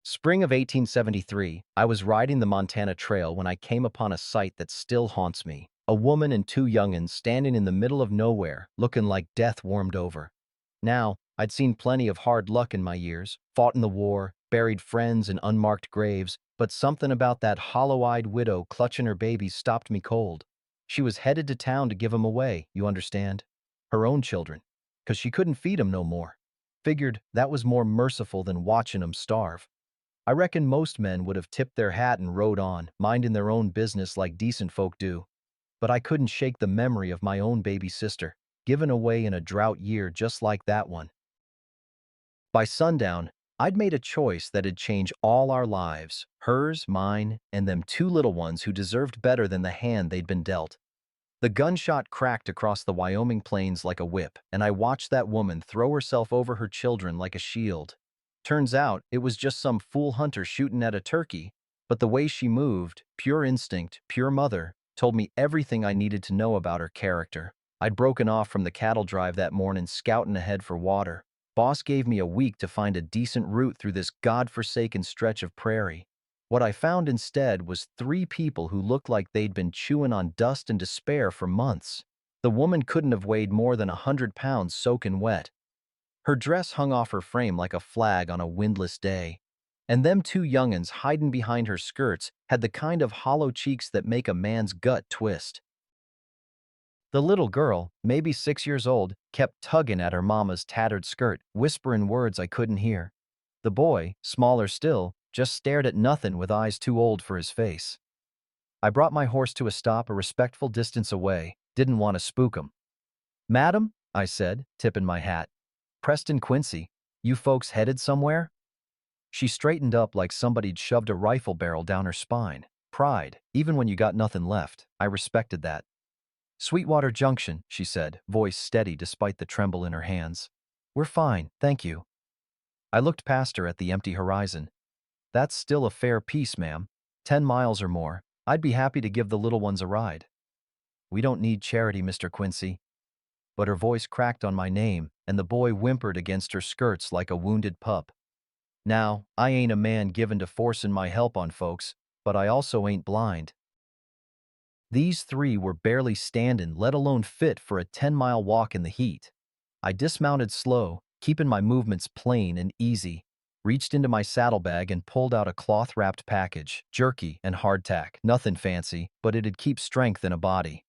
Spring of 1873, I was riding the Montana Trail when I came upon a sight that still haunts me. A woman and two young'uns standing in the middle of nowhere, looking like death warmed over. Now, I'd seen plenty of hard luck in my years, fought in the war, buried friends in unmarked graves, but something about that hollow-eyed widow clutching her babies stopped me cold. She was headed to town to give 'em away, you understand? Her own children, 'cause she couldn't feed 'em no more. Figured that was more merciful than watching 'em starve. I reckon most men would have tipped their hat and rode on, minding their own business like decent folk do. But I couldn't shake the memory of my own baby sister, given away in a drought year just like that one. By sundown, I'd made a choice that'd change all our lives, hers, mine, and them two little ones who deserved better than the hand they'd been dealt. The gunshot cracked across the Wyoming plains like a whip, and I watched that woman throw herself over her children like a shield. Turns out it was just some fool hunter shooting at a turkey, but the way she moved, pure instinct, pure mother, told me everything I needed to know about her character. I'd broken off from the cattle drive that morning scouting ahead for water. Boss gave me a week to find a decent route through this godforsaken stretch of prairie. What I found instead was three people who looked like they'd been chewing on dust and despair for months. The woman couldn't have weighed more than 100 pounds soaking wet. Her dress hung off her frame like a flag on a windless day. And them two young'uns hiding behind her skirts had the kind of hollow cheeks that make a man's gut twist. The little girl, maybe 6 years old, kept tugging at her mama's tattered skirt, whispering words I couldn't hear. The boy, smaller still, just stared at nothing with eyes too old for his face. I brought my horse to a stop a respectful distance away, didn't want to spook him. "Madam," I said, tipping my hat. "Preston Quincy, you folks headed somewhere?" She straightened up like somebody'd shoved a rifle barrel down her spine. Pride, even when you got nothing left. I respected that. "Sweetwater Junction," she said, voice steady despite the tremble in her hands. "We're fine, thank you." I looked past her at the empty horizon. "That's still a fair piece, ma'am. 10 miles or more. I'd be happy to give the little ones a ride." "We don't need charity, Mr. Quincy." But her voice cracked on my name, and the boy whimpered against her skirts like a wounded pup. Now, I ain't a man given to forcing my help on folks, but I also ain't blind. These three were barely standing, let alone fit for a 10-mile walk in the heat. I dismounted slow, keeping my movements plain and easy, reached into my saddlebag and pulled out a cloth-wrapped package, jerky and hardtack. Nothing fancy, but it'd keep strength in a body.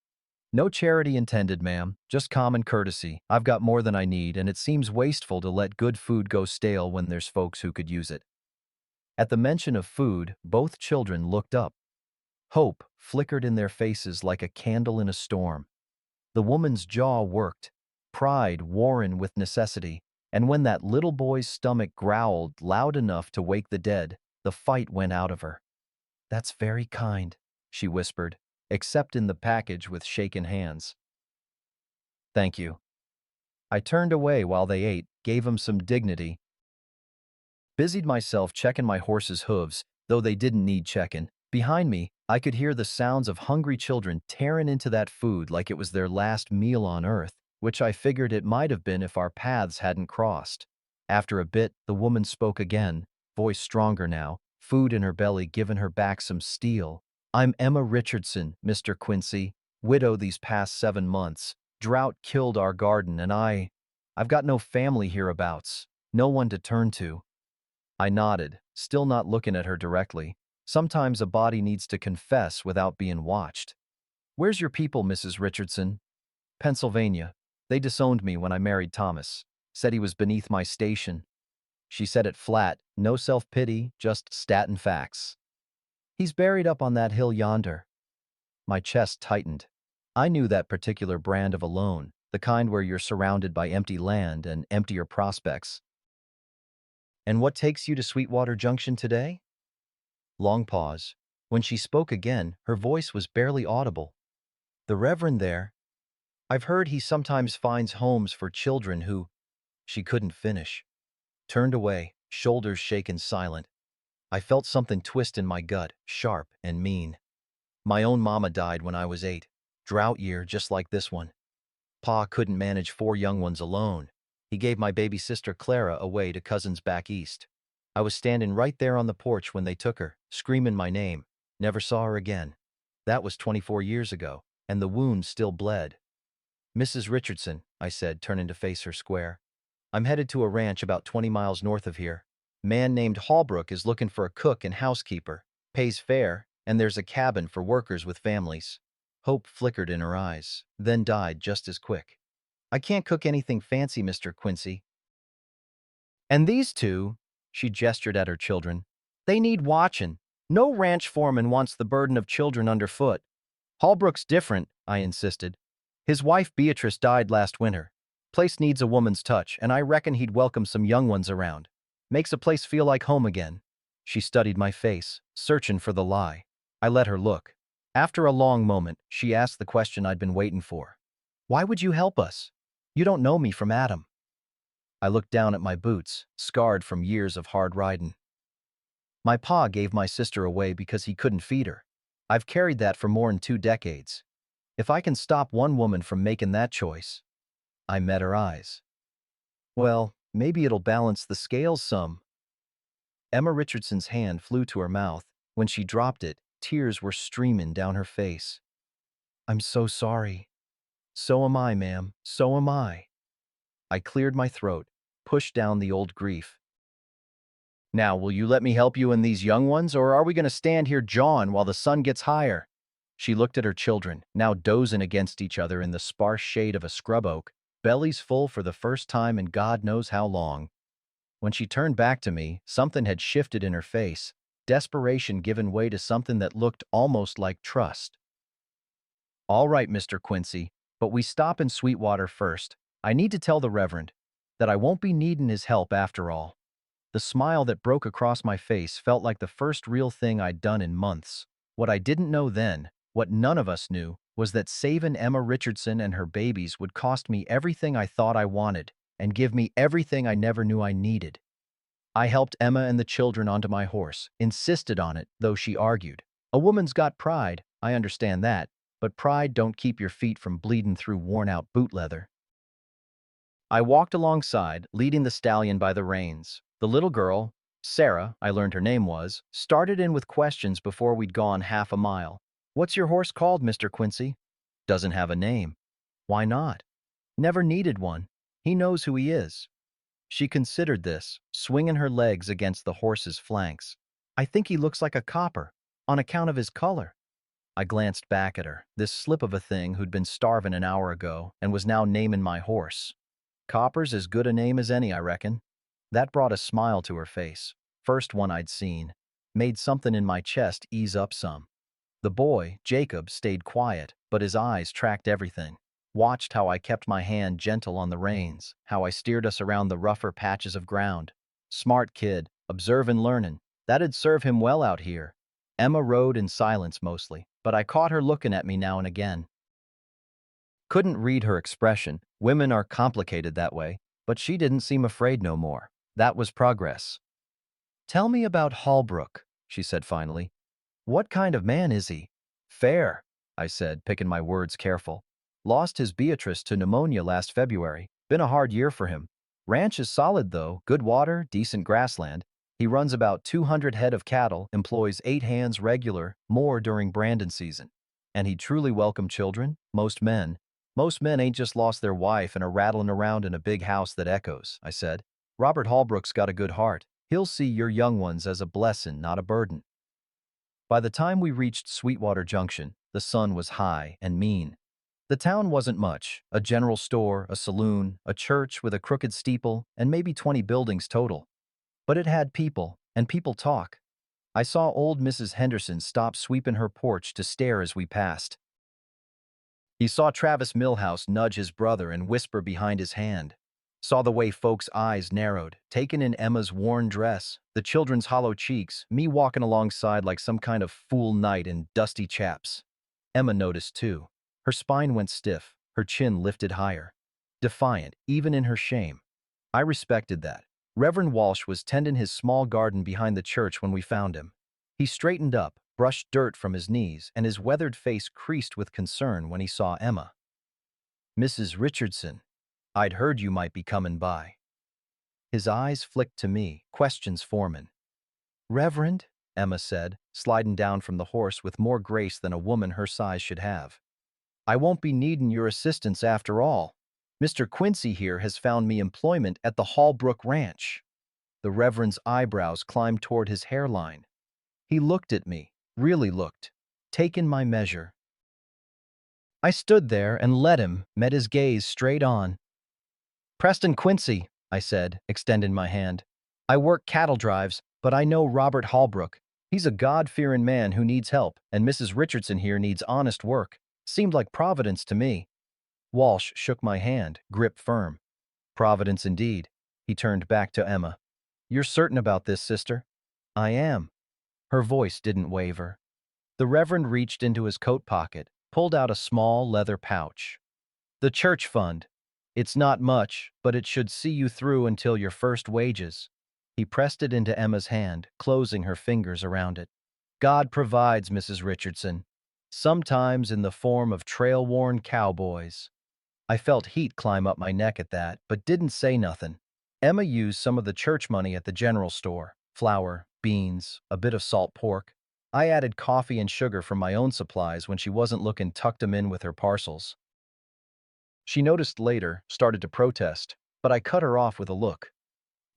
"No charity intended, ma'am, just common courtesy. I've got more than I need, and it seems wasteful to let good food go stale when there's folks who could use it." At the mention of food, both children looked up. Hope flickered in their faces like a candle in a storm. The woman's jaw worked, pride warring with necessity, and when that little boy's stomach growled loud enough to wake the dead, the fight went out of her. "That's very kind," she whispered, accepting the package with shaken hands. "Thank you." I turned away while they ate, gave 'em some dignity, busied myself checking my horse's hooves, though they didn't need checking. Behind me, I could hear the sounds of hungry children tearing into that food like it was their last meal on earth, which I figured it might have been if our paths hadn't crossed. After a bit, the woman spoke again, voice stronger now, food in her belly giving her back some steel. "I'm Emma Richardson, Mr. Quincy, widow these past 7 months. Drought killed our garden and I've got no family hereabouts, no one to turn to." I nodded, still not looking at her directly. Sometimes a body needs to confess without being watched. "Where's your people, Mrs. Richardson?" "Pennsylvania. They disowned me when I married Thomas. Said he was beneath my station." She said it flat, no self-pity, just stat and facts. "He's buried up on that hill yonder." My chest tightened. I knew that particular brand of alone, the kind where you're surrounded by empty land and emptier prospects. "And what takes you to Sweetwater Junction today?" Long pause. When she spoke again, her voice was barely audible. "The Reverend there. I've heard he sometimes finds homes for children who—" She couldn't finish. Turned away, shoulders shaken silent. I felt something twist in my gut, sharp and mean. My own mama died when I was 8. Drought year just like this one. Pa couldn't manage 4 young ones alone. He gave my baby sister Clara away to cousins back east. I was standing right there on the porch when they took her, screaming my name. Never saw her again. That was 24 years ago, and the wound still bled. Mrs. Richardson, I said, turning to face her square. I'm headed to a ranch about 20 miles north of here. Man named Hallbrook is looking for a cook and housekeeper. Pays fair, and there's a cabin for workers with families. Hope flickered in her eyes, then died just as quick. I can't cook anything fancy, Mr. Quincy. And these two, she gestured at her children, they need watching. No ranch foreman wants the burden of children underfoot. Hallbrook's different, I insisted. His wife Beatrice died last winter. Place needs a woman's touch, and I reckon he'd welcome some young ones around. Makes a place feel like home again. She studied my face, searching for the lie. I let her look. After a long moment, she asked the question I'd been waiting for. Why would you help us? You don't know me from Adam. I looked down at my boots, scarred from years of hard riding. My pa gave my sister away because he couldn't feed her. I've carried that for more than 2 decades. If I can stop one woman from making that choice. I met her eyes. Well, maybe it'll balance the scales some. Emma Richardson's hand flew to her mouth. When she dropped it, tears were streaming down her face. I'm so sorry. So am I, ma'am. So am I. I cleared my throat, pushed down the old grief. Now, will you let me help you and these young ones, or are we going to stand here jawing while the sun gets higher? She looked at her children, now dozing against each other in the sparse shade of a scrub oak, bellies full for the first time in God knows how long. When she turned back to me, something had shifted in her face, desperation given way to something that looked almost like trust. All right, Mr. Quincy, but we stop in Sweetwater first. I need to tell the Reverend that I won't be needing his help after all. The smile that broke across my face felt like the first real thing I'd done in months. What I didn't know then, what none of us knew, was that saving Emma Richardson and her babies would cost me everything I thought I wanted and give me everything I never knew I needed. I helped Emma and the children onto my horse, insisted on it, though she argued. A woman's got pride, I understand that, but pride don't keep your feet from bleeding through worn-out boot leather. I walked alongside, leading the stallion by the reins. The little girl, Sarah, I learned her name was, started in with questions before we'd gone half a mile. What's your horse called, Mr. Quincy? Doesn't have a name. Why not? Never needed one. He knows who he is. She considered this, swinging her legs against the horse's flanks. I think he looks like a copper, on account of his color. I glanced back at her, this slip of a thing who'd been starving an hour ago and was now naming my horse. Copper's as good a name as any, I reckon. That brought a smile to her face, first one I'd seen. Made something in my chest ease up some. The boy, Jacob, stayed quiet, but his eyes tracked everything. Watched how I kept my hand gentle on the reins, how I steered us around the rougher patches of ground. Smart kid, observin' learnin'. That'd serve him well out here. Emma rode in silence mostly, but I caught her looking at me now and again. Couldn't read her expression. Women are complicated that way, but she didn't seem afraid no more. That was progress. Tell me about Hallbrook, she said finally. What kind of man is he? Fair, I said, picking my words careful. Lost his Beatrice to pneumonia last February. Been a hard year for him. Ranch is solid though, good water, decent grassland. He runs about 200 head of cattle, employs 8 hands regular, more during branding season. And he truly welcome children, most men. Most men ain't just lost their wife and are rattling around in a big house that echoes, I said. Robert Hallbrook's got a good heart. He'll see your young ones as a blessing, not a burden. By the time we reached Sweetwater Junction, the sun was high and mean. The town wasn't much, a general store, a saloon, a church with a crooked steeple, and maybe 20 buildings total. But it had people, and people talk. I saw old Mrs. Henderson stop sweeping her porch to stare as we passed. He saw Travis Milhouse nudge his brother and whisper behind his hand. Saw the way folks' eyes narrowed, taken in Emma's worn dress, the children's hollow cheeks, me walking alongside like some kind of fool knight in dusty chaps. Emma noticed too. Her spine went stiff, her chin lifted higher. Defiant, even in her shame. I respected that. Reverend Walsh was tending his small garden behind the church when we found him. He straightened up, brushed dirt from his knees, and his weathered face creased with concern when he saw Emma. Mrs. Richardson, I'd heard you might be comin' by. His eyes flicked to me, questions forming. Reverend, Emma said, sliding down from the horse with more grace than a woman her size should have. I won't be needin' your assistance after all. Mr. Quincy here has found me employment at the Hallbrook Ranch. The Reverend's eyebrows climbed toward his hairline. He looked at me, really looked, taken my measure. I stood there and let him, met his gaze straight on. Preston Quincy, I said, extending my hand. I work cattle drives, but I know Robert Hallbrook. He's a God-fearing man who needs help, and Mrs. Richardson here needs honest work. Seemed like Providence to me. Walsh shook my hand, grip firm. Providence indeed. He turned back to Emma. You're certain about this, sister? I am. Her voice didn't waver. The Reverend reached into his coat pocket, pulled out a small leather pouch. The church fund. It's not much, but it should see you through until your first wages. He pressed it into Emma's hand, closing her fingers around it. God provides, Mrs. Richardson, sometimes in the form of trail-worn cowboys. I felt heat climb up my neck at that, but didn't say nothing. Emma used some of the church money at the general store. Flour, beans, a bit of salt pork. I added coffee and sugar from my own supplies when she wasn't looking, tucked them in with her parcels. She noticed later, started to protest, but I cut her off with a look.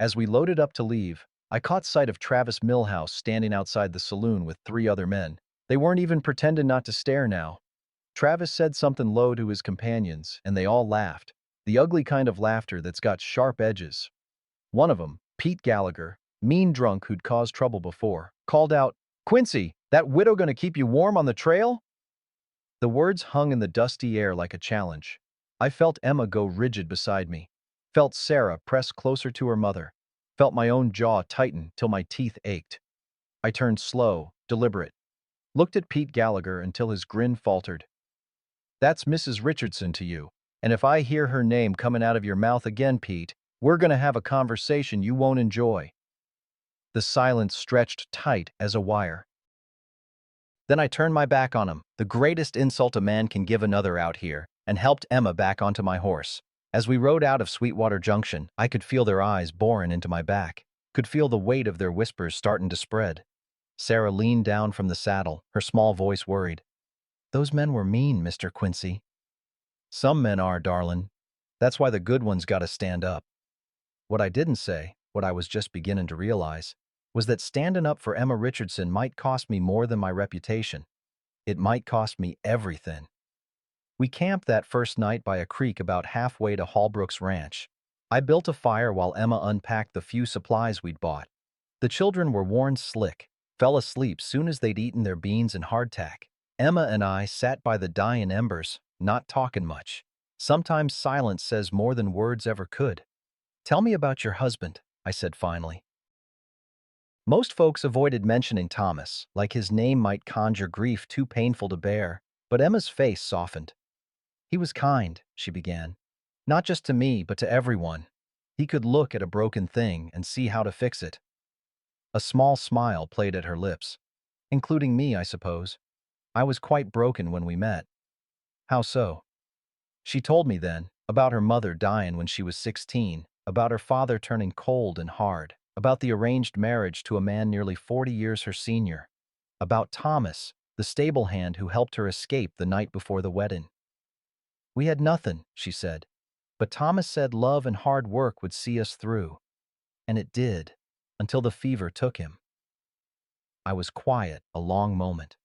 As we loaded up to leave, I caught sight of Travis Millhouse standing outside the saloon with 3 other men. They weren't even pretending not to stare now. Travis said something low to his companions, and they all laughed. The ugly kind of laughter that's got sharp edges. One of them, Pete Gallagher, mean drunk who'd caused trouble before, called out, "Quincy, that widow gonna keep you warm on the trail?" The words hung in the dusty air like a challenge. I felt Emma go rigid beside me, felt Sarah press closer to her mother, felt my own jaw tighten till my teeth ached. I turned slow, deliberate, looked at Pete Gallagher until his grin faltered. That's Mrs. Richardson to you, and if I hear her name coming out of your mouth again, Pete, we're gonna have a conversation you won't enjoy. The silence stretched tight as a wire. Then I turned my back on him, the greatest insult a man can give another out here, and helped Emma back onto my horse. As we rode out of Sweetwater Junction, I could feel their eyes boring into my back, could feel the weight of their whispers starting to spread. Sarah leaned down from the saddle, her small voice worried. Those men were mean, Mr. Quincy. Some men are, darlin'. That's why the good ones gotta stand up. What I didn't say, what I was just beginning to realize, was that standing up for Emma Richardson might cost me more than my reputation. It might cost me everything. We camped that first night by a creek about halfway to Hallbrook's ranch. I built a fire while Emma unpacked the few supplies we'd bought. The children were worn slick, fell asleep soon as they'd eaten their beans and hardtack. Emma and I sat by the dying embers, not talking much. Sometimes silence says more than words ever could. Tell me about your husband, I said finally. Most folks avoided mentioning Thomas, like his name might conjure grief too painful to bear, but Emma's face softened. He was kind, she began. Not just to me, but to everyone. He could look at a broken thing and see how to fix it. A small smile played at her lips. Including me, I suppose. I was quite broken when we met. How so? She told me then, about her mother dying when she was 16, about her father turning cold and hard, about the arranged marriage to a man nearly 40 years her senior, about Thomas, the stable hand who helped her escape the night before the wedding. We had nothing, she said, but Thomas said love and hard work would see us through. And it did, until the fever took him. I was quiet a long moment.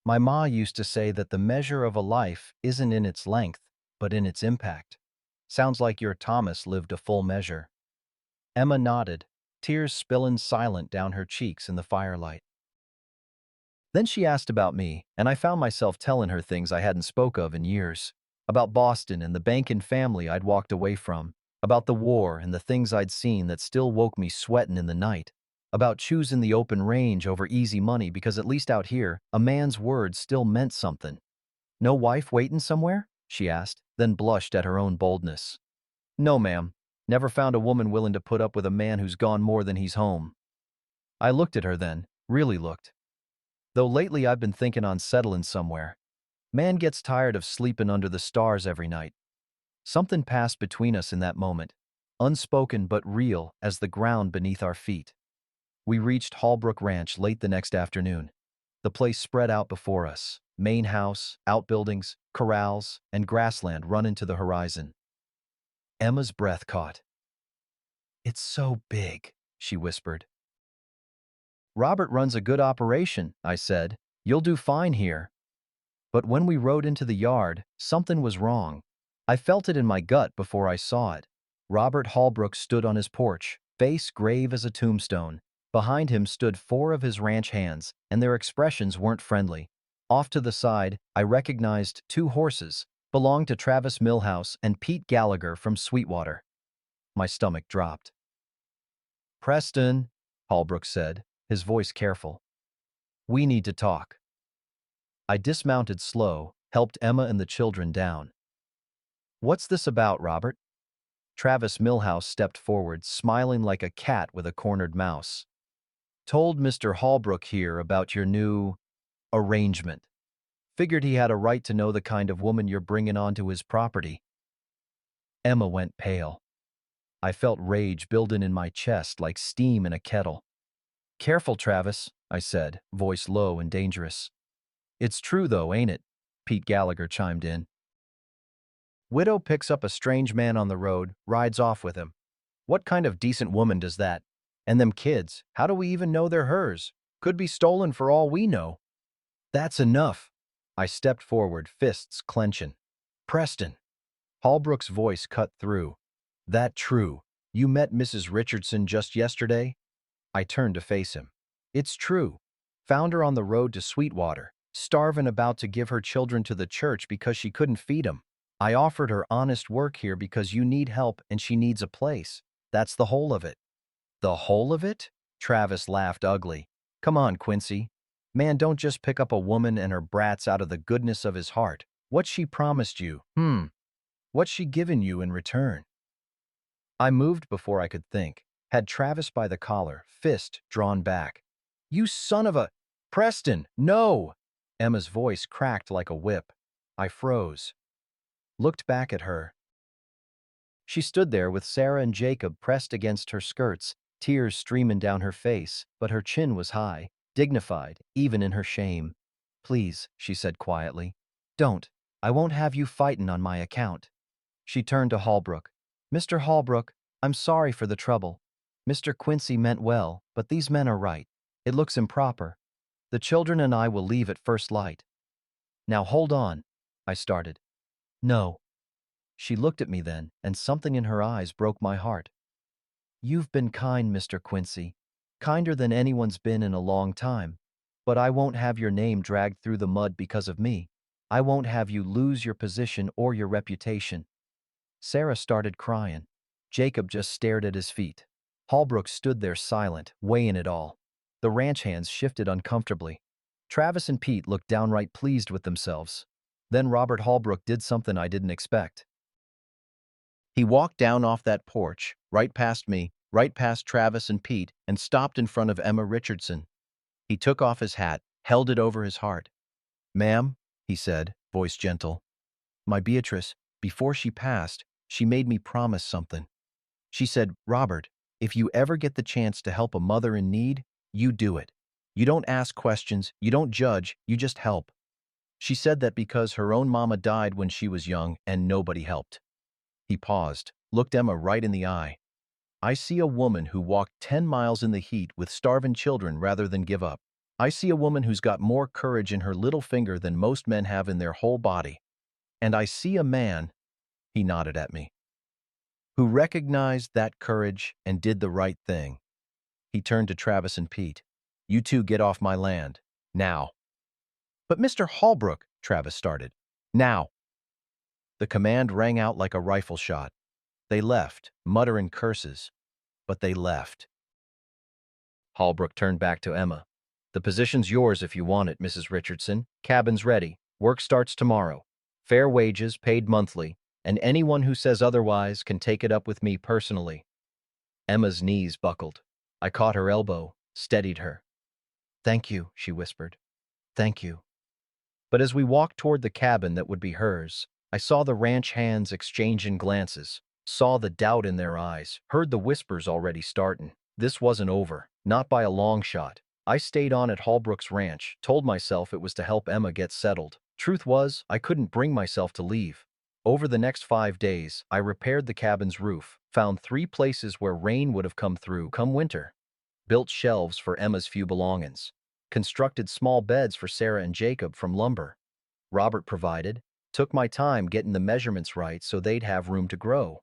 My ma used to say that the measure of a life isn't in its length, but in its impact. Sounds like your Thomas lived a full measure. Emma nodded, tears spilling silent down her cheeks in the firelight. Then she asked about me, and I found myself telling her things I hadn't spoke of in years. About Boston and the bankin' family I'd walked away from. About the war and the things I'd seen that still woke me sweatin' in the night. About choosing the open range over easy money because at least out here, a man's word still meant something. No wife waitin' somewhere? She asked, then blushed at her own boldness. No, ma'am. Never found a woman willing to put up with a man who's gone more than he's home. I looked at her then, really looked. Though lately I've been thinking on settling somewhere. Man gets tired of sleeping under the stars every night. Something passed between us in that moment, unspoken but real as the ground beneath our feet. We reached Hallbrook Ranch late the next afternoon. The place spread out before us. Main house, outbuildings, corrals, and grassland run into the horizon. Emma's breath caught. "It's so big," she whispered. "Robert runs a good operation," I said. "You'll do fine here." But when we rode into the yard, something was wrong. I felt it in my gut before I saw it. Robert Hallbrook stood on his porch, face grave as a tombstone. Behind him stood 4 of his ranch hands, and their expressions weren't friendly. Off to the side, I recognized 2 horses, belonged to Travis Millhouse and Pete Gallagher from Sweetwater. My stomach dropped. "Preston," Hallbrook said, his voice careful. "We need to talk." I dismounted slow, helped Emma and the children down. "What's this about, Robert?" Travis Millhouse stepped forward, smiling like a cat with a cornered mouse. "Told Mr. Hallbrook here about your new arrangement. Figured he had a right to know the kind of woman you're bringing onto his property." Emma went pale. I felt rage building in my chest like steam in a kettle. "Careful, Travis," I said, voice low and dangerous. "It's true, though, ain't it?" Pete Gallagher chimed in. "Widow picks up a strange man on the road, rides off with him. What kind of decent woman does that? And them kids, how do we even know they're hers? Could be stolen for all we know." "That's enough." I stepped forward, fists clenching. "Preston." Hallbrook's voice cut through. "That true? You met Mrs. Richardson just yesterday?" I turned to face him. "It's true. Found her on the road to Sweetwater, starving, about to give her children to the church because she couldn't feed 'em. I offered her honest work here because you need help and she needs a place. That's the whole of it." "The whole of it?" Travis laughed ugly. "Come on, Quincy. Man don't just pick up a woman and her brats out of the goodness of his heart. What's she promised you? What's she given you in return?" I moved before I could think, had Travis by the collar, fist drawn back. "You son of a— Preston, no!" Emma's voice cracked like a whip. I froze. Looked back at her. She stood there with Sarah and Jacob pressed against her skirts, tears streaming down her face, but her chin was high, dignified, even in her shame. "Please," she said quietly. "Don't. I won't have you fightin' on my account." She turned to Hallbrook. "Mr. Hallbrook, I'm sorry for the trouble. Mr. Quincy meant well, but these men are right. It looks improper. The children and I will leave at first light." "Now hold on," I started. "No." She looked at me then, and something in her eyes broke my heart. "You've been kind, Mr. Quincy. Kinder than anyone's been in a long time. But I won't have your name dragged through the mud because of me. I won't have you lose your position or your reputation." Sarah started crying. Jacob just stared at his feet. Hallbrook stood there silent, weighing it all. The ranch hands shifted uncomfortably. Travis and Pete looked downright pleased with themselves. Then Robert Hallbrook did something I didn't expect. He walked down off that porch, right past me, right past Travis and Pete, and stopped in front of Emma Richardson. He took off his hat, held it over his heart. "Ma'am," he said, voice gentle. "My Beatrice, before she passed, she made me promise something. She said, 'Robert, if you ever get the chance to help a mother in need, you do it. You don't ask questions, you don't judge, you just help.' She said that because her own mama died when she was young and nobody helped." He paused, looked Emma right in the eye. "I see a woman who walked 10 miles in the heat with starving children rather than give up. I see a woman who's got more courage in her little finger than most men have in their whole body. And I see a man," he nodded at me, "who recognized that courage and did the right thing." He turned to Travis and Pete. "You two get off my land. Now." "But Mr. Hallbrook," Travis started. "Now." The command rang out like a rifle shot. They left, muttering curses. But they left. Hallbrook turned back to Emma. "The position's yours if you want it, Mrs. Richardson. Cabin's ready. Work starts tomorrow. Fair wages, paid monthly, and anyone who says otherwise can take it up with me personally." Emma's knees buckled. I caught her elbow, steadied her. "Thank you," she whispered. "Thank you." But as we walked toward the cabin that would be hers, I saw the ranch hands exchanging glances, saw the doubt in their eyes, heard the whispers already starting. This wasn't over. Not by a long shot. I stayed on at Holbrook's ranch, told myself it was to help Emma get settled. Truth was, I couldn't bring myself to leave. Over the next 5 days, I repaired the cabin's roof, found 3 places where rain would have come through come winter, built shelves for Emma's few belongings, constructed small beds for Sarah and Jacob from lumber Robert provided, took my time getting the measurements right so they'd have room to grow.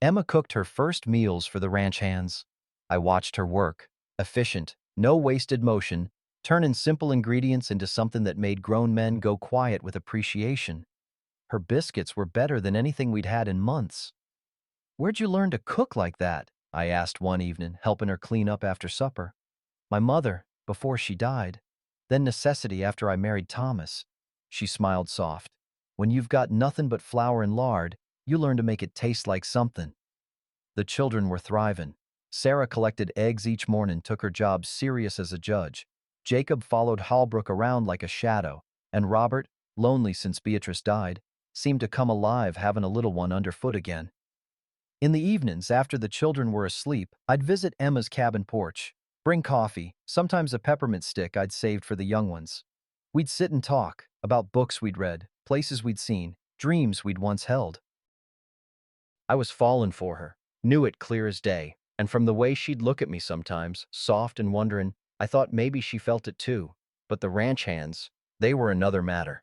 Emma cooked her first meals for the ranch hands. I watched her work, efficient, no wasted motion, turning simple ingredients into something that made grown men go quiet with appreciation. Her biscuits were better than anything we'd had in months. "Where'd you learn to cook like that?" I asked one evening, helping her clean up after supper. "My mother, before she died. Then necessity after I married Thomas." She smiled soft. "When you've got nothing but flour and lard, you learn to make it taste like something." The children were thriving. Sarah collected eggs each morning, took her job serious as a judge. Jacob followed Holbrook around like a shadow. And Robert, lonely since Beatrice died, seemed to come alive having a little one underfoot again. In the evenings, after the children were asleep, I'd visit Emma's cabin porch, bring coffee, sometimes a peppermint stick I'd saved for the young ones. We'd sit and talk about books we'd read, places we'd seen, dreams we'd once held. I was falling for her, knew it clear as day, and from the way she'd look at me sometimes, soft and wondering, I thought maybe she felt it too. But the ranch hands, they were another matter.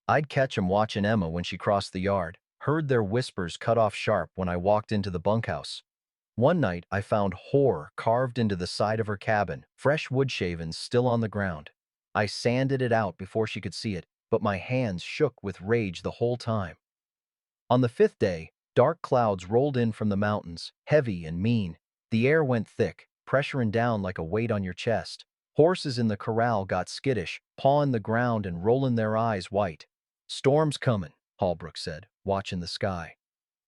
I'd catch 'em watching Emma when she crossed the yard, heard their whispers cut off sharp when I walked into the bunkhouse. One night, I found horror carved into the side of her cabin, fresh wood shavings still on the ground. I sanded it out before she could see it, but my hands shook with rage the whole time. On the 5th day, dark clouds rolled in from the mountains, heavy and mean. The air went thick, pressuring down like a weight on your chest. Horses in the corral got skittish, pawing the ground and rolling their eyes white. "Storm's coming," Holbrook said, watching the sky.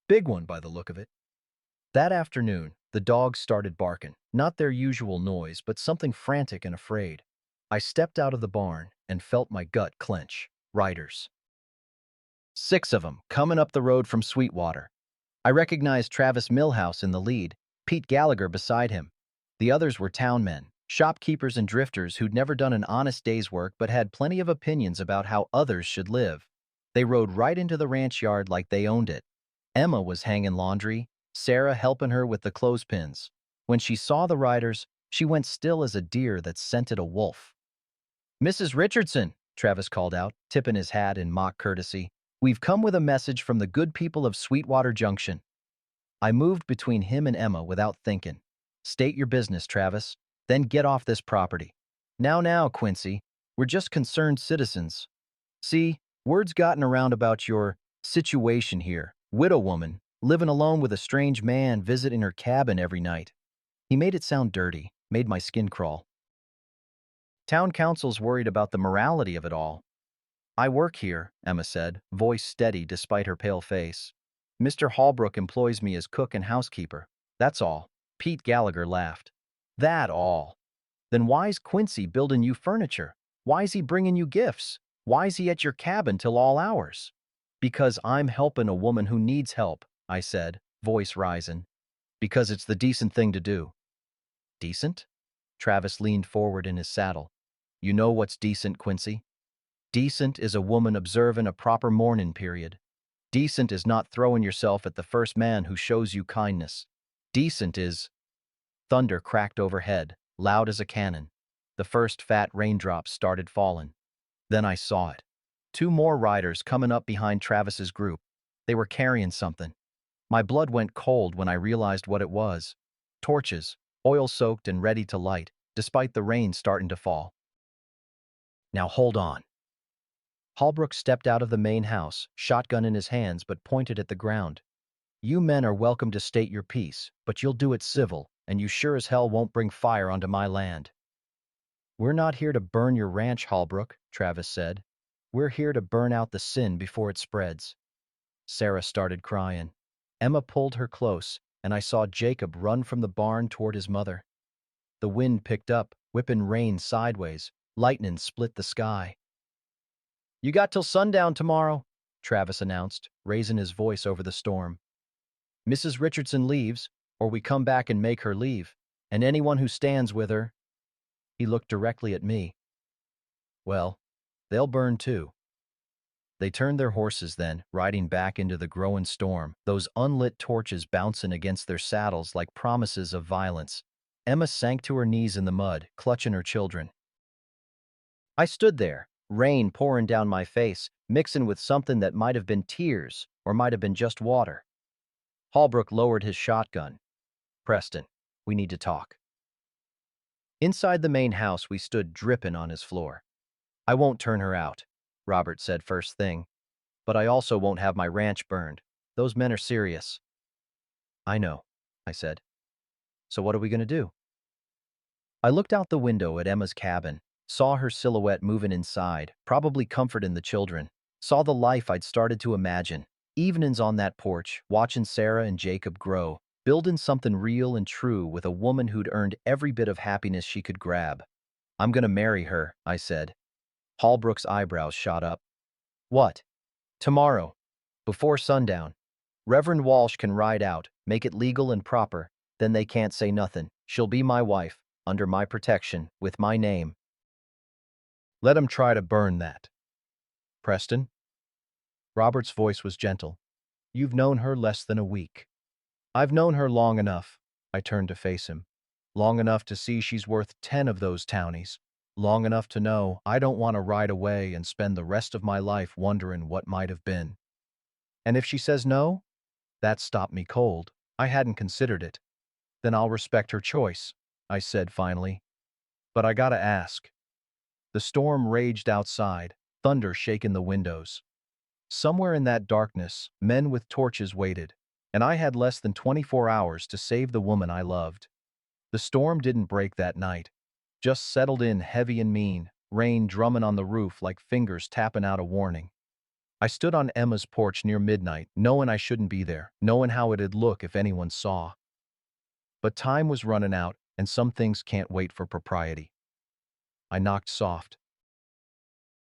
"Big one by the look of it." That afternoon, the dogs started barking, not their usual noise, but something frantic and afraid. I stepped out of the barn and felt my gut clench. Riders. 6 of them, coming up the road from Sweetwater. I recognized Travis Millhouse in the lead, Pete Gallagher beside him. The others were town men, shopkeepers and drifters who'd never done an honest day's work but had plenty of opinions about how others should live. They rode right into the ranch yard like they owned it. Emma was hanging laundry, Sarah helping her with the clothespins. When she saw the riders, she went still as a deer that scented a wolf. "Mrs. Richardson," Travis called out, tipping his hat in mock courtesy. "We've come with a message from the good people of Sweetwater Junction." I moved between him and Emma without thinking. "State your business, Travis, then get off this property." Now, Quincy, we're just concerned citizens. See, word's gotten around about your situation here. Widow woman, living alone with a strange man visiting her cabin every night." He made it sound dirty, made my skin crawl. "Town council's worried about the morality of it all." "I work here," Emma said, voice steady despite her pale face. "Mr. Holbrook employs me as cook and housekeeper. That's all." Pete Gallagher laughed. "That all? Then why's Quincy building you furniture? Why's he bringing you gifts? Why's he at your cabin till all hours?" "Because I'm helping a woman who needs help," I said, voice rising. "Because it's the decent thing to do." "Decent?" Travis leaned forward in his saddle. "You know what's decent, Quincy? Decent is a woman observing a proper mourning period. Decent is not throwing yourself at the first man who shows you kindness. Decent is—" Thunder cracked overhead, loud as a cannon. The first fat raindrops started falling. Then I saw it. 2 more riders coming up behind Travis's group. They were carrying something. My blood went cold when I realized what it was. Torches, oil-soaked and ready to light, despite the rain starting to fall. "Now hold on." Holbrook stepped out of the main house, shotgun in his hands but pointed at the ground. "You men are welcome to state your piece, but you'll do it civil, and you sure as hell won't bring fire onto my land." "We're not here to burn your ranch, Holbrook," Travis said. "We're here to burn out the sin before it spreads." Sarah started crying. Emma pulled her close, and I saw Jacob run from the barn toward his mother. The wind picked up, whipping rain sideways. Lightning split the sky. "You got till sundown tomorrow," Travis announced, raising his voice over the storm. "Mrs. Richardson leaves, or we come back and make her leave." And anyone who stands with her, he looked directly at me, well, they'll burn too. They turned their horses then, riding back into the growing storm, those unlit torches bouncing against their saddles like promises of violence. Emma sank to her knees in the mud, clutching her children. I stood there, rain pouring down my face, mixing with something that might have been tears or might have been just water. Holbrook lowered his shotgun. Preston, we need to talk. Inside the main house, we stood dripping on his floor. I won't turn her out, Robert said first thing, but I also won't have my ranch burned. Those men are serious. I know, I said. So what are we going to do? I looked out the window at Emma's cabin, saw her silhouette moving inside, probably comforting the children, saw the life I'd started to imagine. Evenings on that porch, watching Sarah and Jacob grow, building something real and true with a woman who'd earned every bit of happiness she could grab. I'm going to marry her, I said. Holbrook's eyebrows shot up. What? Tomorrow, before sundown. Reverend Walsh can ride out, make it legal and proper, then they can't say nothing. She'll be my wife, under my protection, with my name. Let 'em try to burn that. Preston? Robert's voice was gentle. You've known her less than a week. I've known her long enough. I turned to face him. Long enough to see she's worth 10 of those townies. Long enough to know I don't want to ride away and spend the rest of my life wondering what might have been. And if she says no, that stopped me cold. I hadn't considered it. Then I'll respect her choice, I said finally. But I gotta ask. The storm raged outside, thunder shaking the windows. Somewhere in that darkness, men with torches waited, and I had less than 24 hours to save the woman I loved. The storm didn't break that night, just settled in heavy and mean, rain drumming on the roof like fingers tapping out a warning. I stood on Emma's porch near midnight, knowing I shouldn't be there, knowing how it'd look if anyone saw. But time was running out, and some things can't wait for propriety. I knocked soft.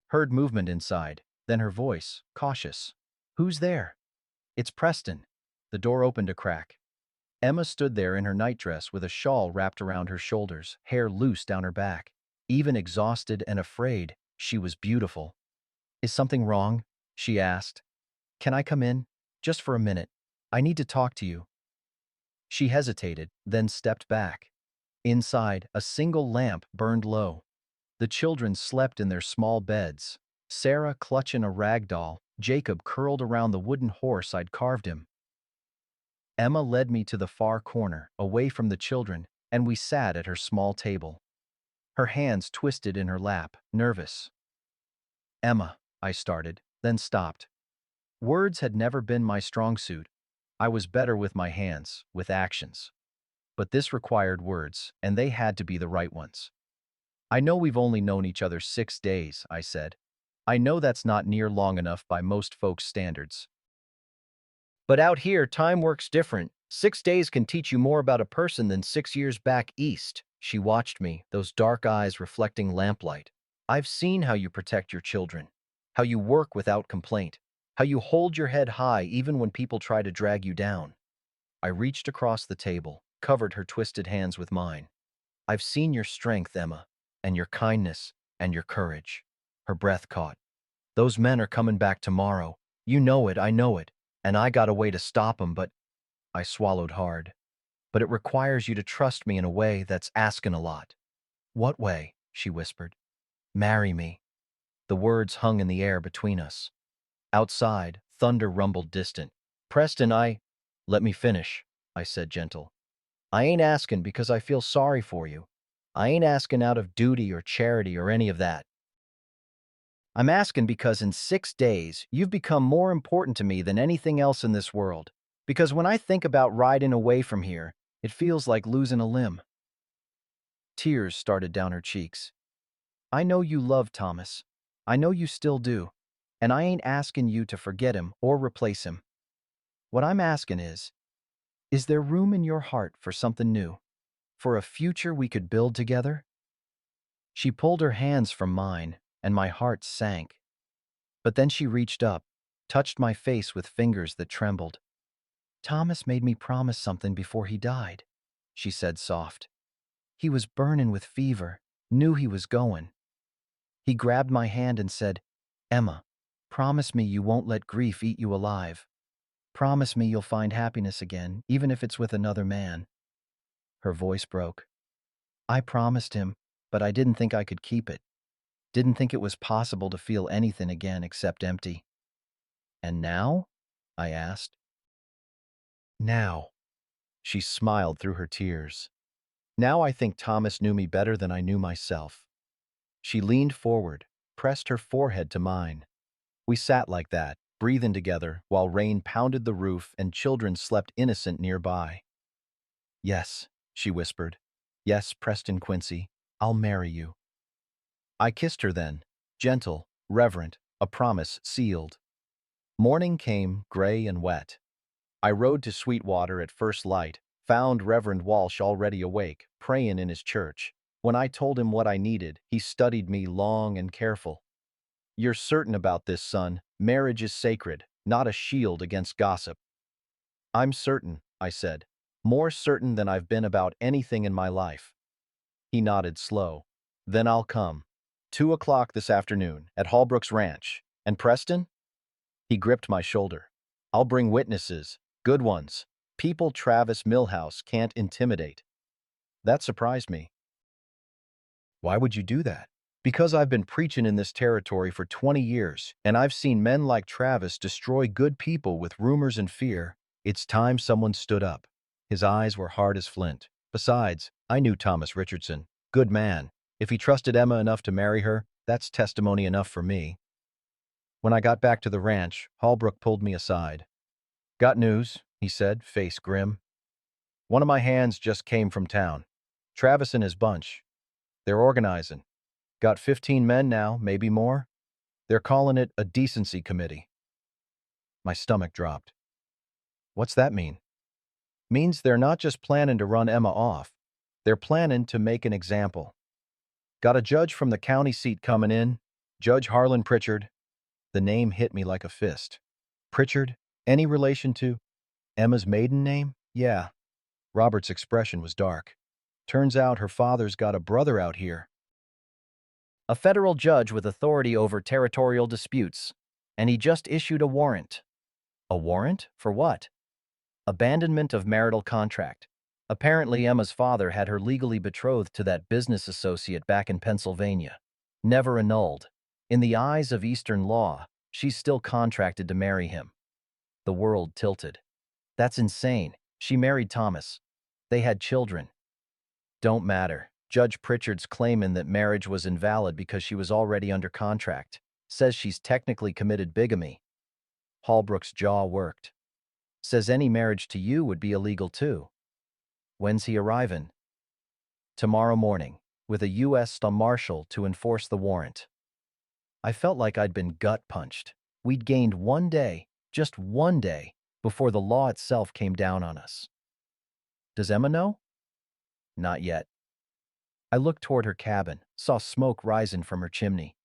Heard movement inside, then her voice, cautious. Who's there? It's Preston. The door opened a crack. Emma stood there in her nightdress with a shawl wrapped around her shoulders, hair loose down her back. Even exhausted and afraid, she was beautiful. Is something wrong? She asked. Can I come in? Just for a minute. I need to talk to you. She hesitated, then stepped back. Inside, a single lamp burned low. The children slept in their small beds. Sarah clutching a rag doll, Jacob curled around the wooden horse I'd carved him. Emma led me to the far corner, away from the children, and we sat at her small table. Her hands twisted in her lap, nervous. Emma, I started, then stopped. Words had never been my strong suit. I was better with my hands, with actions. But this required words, and they had to be the right ones. I know we've only known each other 6 days, I said. I know that's not near long enough by most folks' standards. But out here, time works different. 6 days can teach you more about a person than 6 years back east. She watched me, those dark eyes reflecting lamplight. I've seen how you protect your children, how you work without complaint, how you hold your head high even when people try to drag you down. I reached across the table, covered her twisted hands with mine. I've seen your strength, Emma, and your kindness, and your courage. Her breath caught. Those men are coming back tomorrow. You know it, I know it. And I got a way to stop 'em, but I swallowed hard. But it requires you to trust me in a way that's asking a lot. What way? She whispered. Marry me. The words hung in the air between us. Outside, thunder rumbled distant. Preston, Let me finish, I said gentle. I ain't asking because I feel sorry for you. I ain't asking out of duty or charity or any of that. I'm asking because in 6 days, you've become more important to me than anything else in this world. Because when I think about riding away from here, it feels like losing a limb. Tears started down her cheeks. I know you love Thomas. I know you still do. And I ain't asking you to forget him or replace him. What I'm asking is there room in your heart for something new? For a future we could build together? She pulled her hands from mine, and my heart sank. But then she reached up, touched my face with fingers that trembled. Thomas made me promise something before he died, she said soft. He was burning with fever, knew he was going. He grabbed my hand and said, "Emma, promise me you won't let grief eat you alive. Promise me you'll find happiness again, even if it's with another man." Her voice broke. I promised him, but I didn't think I could keep it. Didn't think it was possible to feel anything again except empty. "And now?" I asked. "Now." She smiled through her tears. "Now I think Thomas knew me better than I knew myself." She leaned forward, pressed her forehead to mine. We sat like that, breathing together, while rain pounded the roof and children slept innocent nearby. "Yes," she whispered. "Yes, Preston Quincy, I'll marry you." I kissed her then, gentle, reverent, a promise sealed. Morning came, gray and wet. I rode to Sweetwater at first light, found Reverend Walsh already awake, praying in his church. When I told him what I needed, he studied me long and careful. "You're certain about this, son. Marriage is sacred, not a shield against gossip." "I'm certain," I said. "More certain than I've been about anything in my life." He nodded slow. "Then I'll come. 2 o'clock this afternoon, at Holbrook's Ranch. And Preston?" He gripped my shoulder. "I'll bring witnesses. Good ones. People Travis Milhouse can't intimidate." That surprised me. "Why would you do that?" "Because I've been preaching in this territory for 20 years, and I've seen men like Travis destroy good people with rumors and fear. It's time someone stood up." His eyes were hard as flint. "Besides, I knew Thomas Richardson. Good man. If he trusted Emma enough to marry her, that's testimony enough for me." When I got back to the ranch, Holbrook pulled me aside. "Got news," he said, face grim. "One of my hands just came from town. Travis and his bunch. They're organizing. Got 15 men now, maybe more. They're calling it a decency committee." My stomach dropped. "What's that mean?" "Means they're not just planning to run Emma off. They're planning to make an example. Got a judge from the county seat coming in, Judge Harlan Pritchard." The name hit me like a fist. "Pritchard? Any relation to Emma's maiden name?" "Yeah." Robert's expression was dark. "Turns out her father's got a brother out here. A federal judge with authority over territorial disputes. And he just issued a warrant." "A warrant? For what?" "Abandonment of marital contract. Apparently Emma's father had her legally betrothed to that business associate back in Pennsylvania. Never annulled. In the eyes of Eastern law, she's still contracted to marry him." The world tilted. "That's insane. She married Thomas. They had children." "Don't matter. Judge Pritchard's claiming that marriage was invalid because she was already under contract. Says she's technically committed bigamy." Holbrook's jaw worked. "Says any marriage to you would be illegal too." "When's he arriving?" "Tomorrow morning, with a U.S. Marshal to enforce the warrant." I felt like I'd been gut-punched. We'd gained one day, just one day, before the law itself came down on us. "Does Emma know?" "Not yet." I looked toward her cabin, saw smoke rising from her chimney.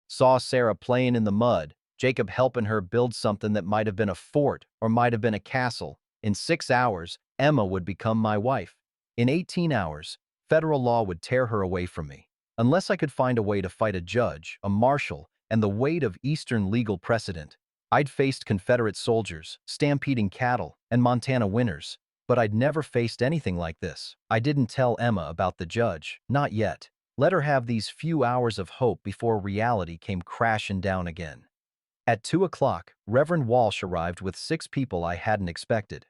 Saw Sarah playing in the mud, Jacob helping her build something that might have been a fort or might have been a castle. In 6 hours, Emma would become my wife. In 18 hours, federal law would tear her away from me. Unless I could find a way to fight a judge, a marshal, and the weight of Eastern legal precedent, I'd faced Confederate soldiers, stampeding cattle, and Montana winters. But I'd never faced anything like this. I didn't tell Emma about the judge, not yet. Let her have these few hours of hope before reality came crashing down again. At 2 o'clock, Reverend Walsh arrived with 6 people I hadn't expected.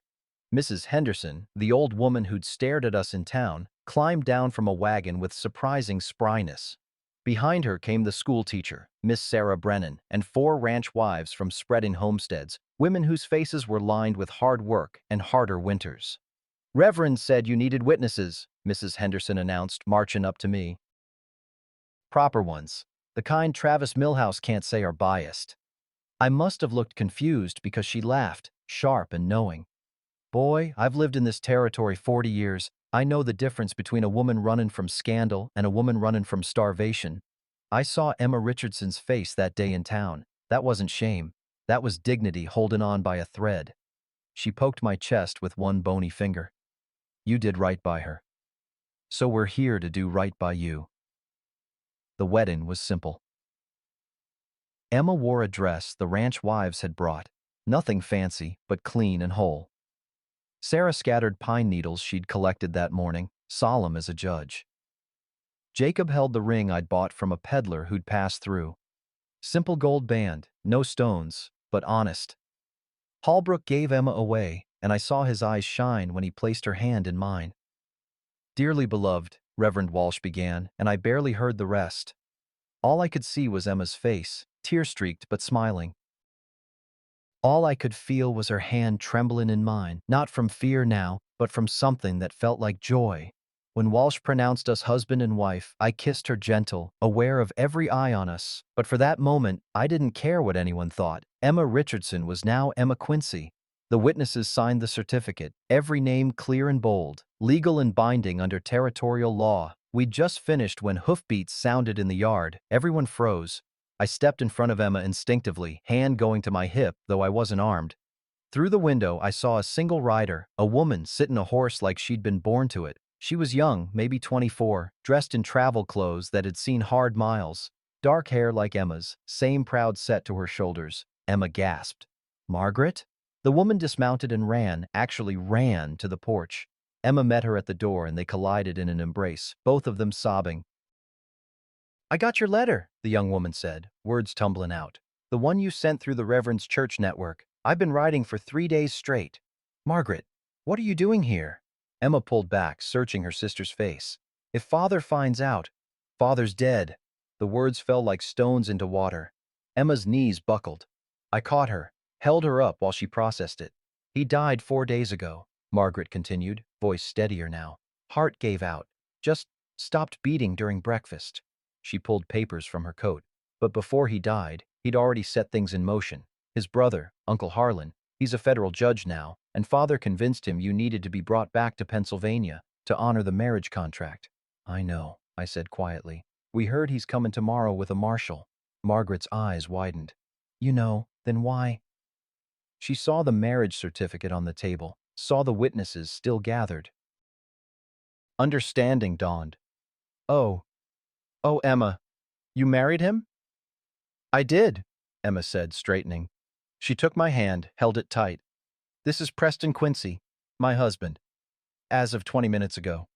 Mrs. Henderson, the old woman who'd stared at us in town, climbed down from a wagon with surprising spryness. Behind her came the school teacher, Miss Sarah Brennan, and 4 ranch wives from spreading homesteads, women whose faces were lined with hard work and harder winters. "Reverend said you needed witnesses," Mrs. Henderson announced, marching up to me. "Proper ones. The kind Travis Milhouse can't say are biased." I must have looked confused because she laughed, sharp and knowing. "Boy, I've lived in this territory 40 years. I know the difference between a woman running from scandal and a woman running from starvation. I saw Emma Richardson's face that day in town. That wasn't shame. That was dignity holding on by a thread." She poked my chest with one bony finger. "You did right by her." So we're here to do right by you. The wedding was simple. Emma wore a dress the ranch wives had brought. Nothing fancy, but clean and whole. Sarah scattered pine needles she'd collected that morning, solemn as a judge. Jacob held the ring I'd bought from a peddler who'd passed through. Simple gold band, no stones, but honest. Holbrook gave Emma away, and I saw his eyes shine when he placed her hand in mine. Dearly beloved, Reverend Walsh began, and I barely heard the rest. All I could see was Emma's face, tear-streaked but smiling. All I could feel was her hand trembling in mine, not from fear now, but from something that felt like joy. When Walsh pronounced us husband and wife, I kissed her gentle, aware of every eye on us. But for that moment, I didn't care what anyone thought. Emma Richardson was now Emma Quincy. The witnesses signed the certificate, every name clear and bold, legal and binding under territorial law. We'd just finished when hoofbeats sounded in the yard. Everyone froze. I stepped in front of Emma instinctively, hand going to my hip, though I wasn't armed. Through the window, I saw a single rider, a woman sitting a horse like she'd been born to it. She was young, maybe 24, dressed in travel clothes that had seen hard miles. Dark hair like Emma's, same proud set to her shoulders. Emma gasped. Margaret? The woman dismounted and ran, actually ran, to the porch. Emma met her at the door and they collided in an embrace, both of them sobbing. I got your letter, the young woman said, words tumbling out. The one you sent through the Reverend's church network. I've been writing for 3 days straight. Margaret, what are you doing here? Emma pulled back, searching her sister's face. If Father finds out, Father's dead. The words fell like stones into water. Emma's knees buckled. I caught her, held her up while she processed it. He died 4 days ago, Margaret continued, voice steadier now. Heart gave out. Just stopped beating during breakfast. She pulled papers from her coat. But before he died, he'd already set things in motion. His brother, Uncle Harlan, he's a federal judge now, and Father convinced him you needed to be brought back to Pennsylvania to honor the marriage contract. I know, I said quietly. We heard he's coming tomorrow with a marshal. Margaret's eyes widened. You know, then why? She saw the marriage certificate on the table, saw the witnesses still gathered. Understanding dawned. Oh, Emma, you married him? I did, Emma said, straightening. She took my hand, held it tight. This is Preston Quincy, my husband, as of 20 minutes ago.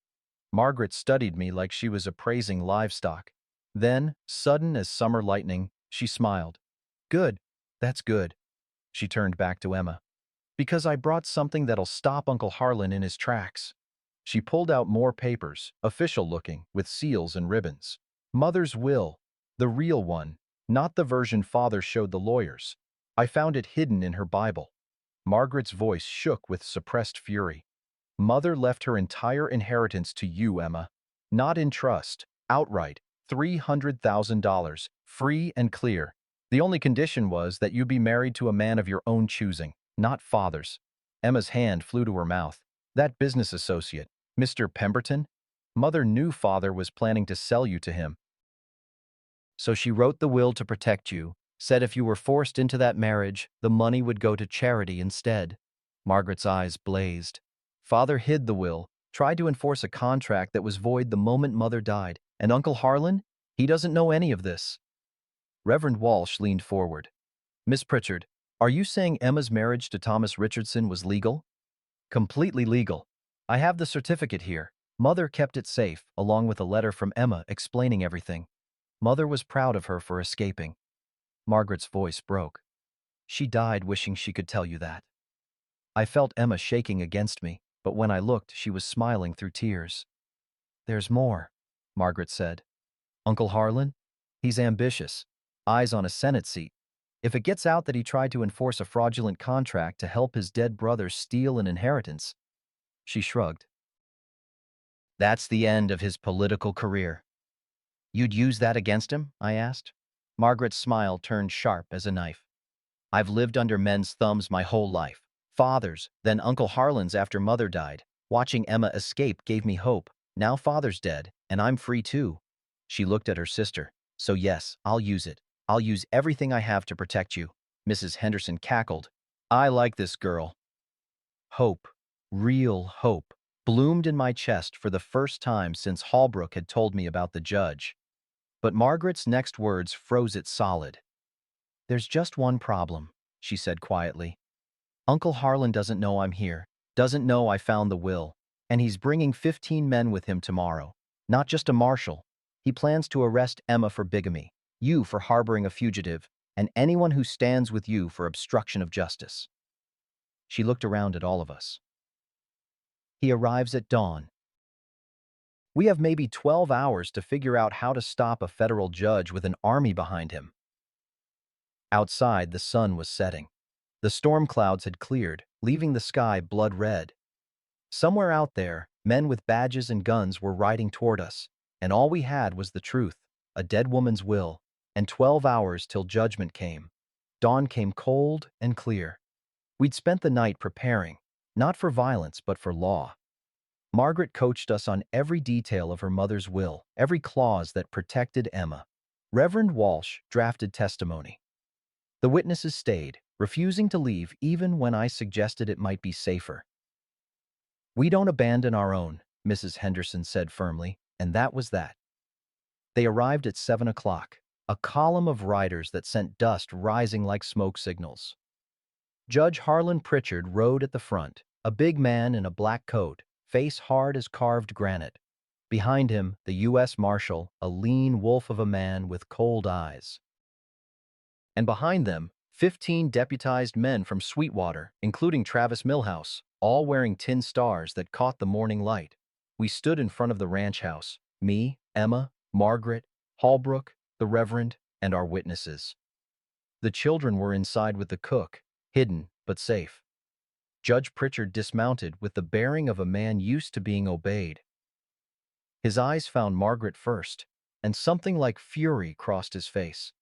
Margaret studied me like she was appraising livestock. Then, sudden as summer lightning, she smiled. Good, that's good. She turned back to Emma. Because I brought something that'll stop Uncle Harlan in his tracks. She pulled out more papers, official looking, with seals and ribbons. Mother's will, the real one, not the version Father showed the lawyers. I found it hidden in her Bible. Margaret's voice shook with suppressed fury. Mother left her entire inheritance to you, Emma. Not in trust, outright, $300,000, free and clear. The only condition was that you be married to a man of your own choosing, not Father's. Emma's hand flew to her mouth. That business associate, Mr. Pemberton? Mother knew Father was planning to sell you to him. So she wrote the will to protect you, said if you were forced into that marriage, the money would go to charity instead. Margaret's eyes blazed. Father hid the will, tried to enforce a contract that was void the moment Mother died. And Uncle Harlan? He doesn't know any of this. Reverend Walsh leaned forward. Miss Pritchard, are you saying Emma's marriage to Thomas Richardson was legal? Completely legal. I have the certificate here. Mother kept it safe, along with a letter from Emma explaining everything. Mother was proud of her for escaping. Margaret's voice broke. She died wishing she could tell you that. I felt Emma shaking against me, but when I looked, she was smiling through tears. There's more, Margaret said. Uncle Harlan? He's ambitious. Eyes on a Senate seat. If it gets out that he tried to enforce a fraudulent contract to help his dead brother steal an inheritance. She shrugged. That's the end of his political career. You'd use that against him? I asked. Margaret's smile turned sharp as a knife. I've lived under men's thumbs my whole life. Father's, then Uncle Harlan's after Mother died. Watching Emma escape gave me hope. Now Father's dead, and I'm free too. She looked at her sister. So yes, I'll use it. I'll use everything I have to protect you. Mrs. Henderson cackled. I like this girl. Hope. Real hope. bloomed in my chest for the first time since Holbrook had told me about the judge. But Margaret's next words froze it solid. "There's just one problem," she said quietly. "Uncle Harlan doesn't know I'm here, doesn't know I found the will, and he's bringing 15 men with him tomorrow. Not just a marshal. He plans to arrest Emma for bigamy, you for harboring a fugitive, and anyone who stands with you for obstruction of justice." She looked around at all of us. "He arrives at dawn. We have maybe 12 hours to figure out how to stop a federal judge with an army behind him." Outside, the sun was setting. The storm clouds had cleared, leaving the sky blood red. Somewhere out there, men with badges and guns were riding toward us, and all we had was the truth, a dead woman's will, and 12 hours till judgment came. Dawn came cold and clear. We'd spent the night preparing, not for violence but for law. Margaret coached us on every detail of her mother's will, every clause that protected Emma. Reverend Walsh drafted testimony. The witnesses stayed, refusing to leave even when I suggested it might be safer. "We don't abandon our own," Mrs. Henderson said firmly, and that was that. They arrived at 7 o'clock, a column of riders that sent dust rising like smoke signals. Judge Harlan Pritchard rode at the front, a big man in a black coat, face hard as carved granite. Behind him, the U.S. Marshal, a lean wolf of a man with cold eyes. And behind them, 15 deputized men from Sweetwater, including Travis Milhouse, all wearing tin stars that caught the morning light. We stood in front of the ranch house, me, Emma, Margaret, Holbrook, the Reverend, and our witnesses. The children were inside with the cook, hidden but safe. Judge Pritchard dismounted with the bearing of a man used to being obeyed. His eyes found Margaret first, and something like fury crossed his face.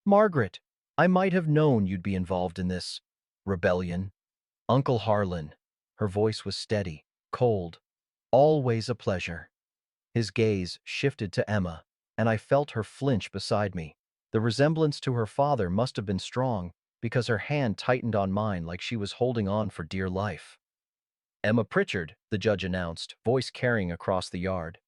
"Margaret, I might have known you'd be involved in this rebellion." "Uncle Harlan." Her voice was steady, cold. "Always a pleasure." His gaze shifted to Emma, and I felt her flinch beside me. The resemblance to her father must have been strong, because her hand tightened on mine like she was holding on for dear life. "Emma Pritchard," the judge announced, voice carrying across the yard.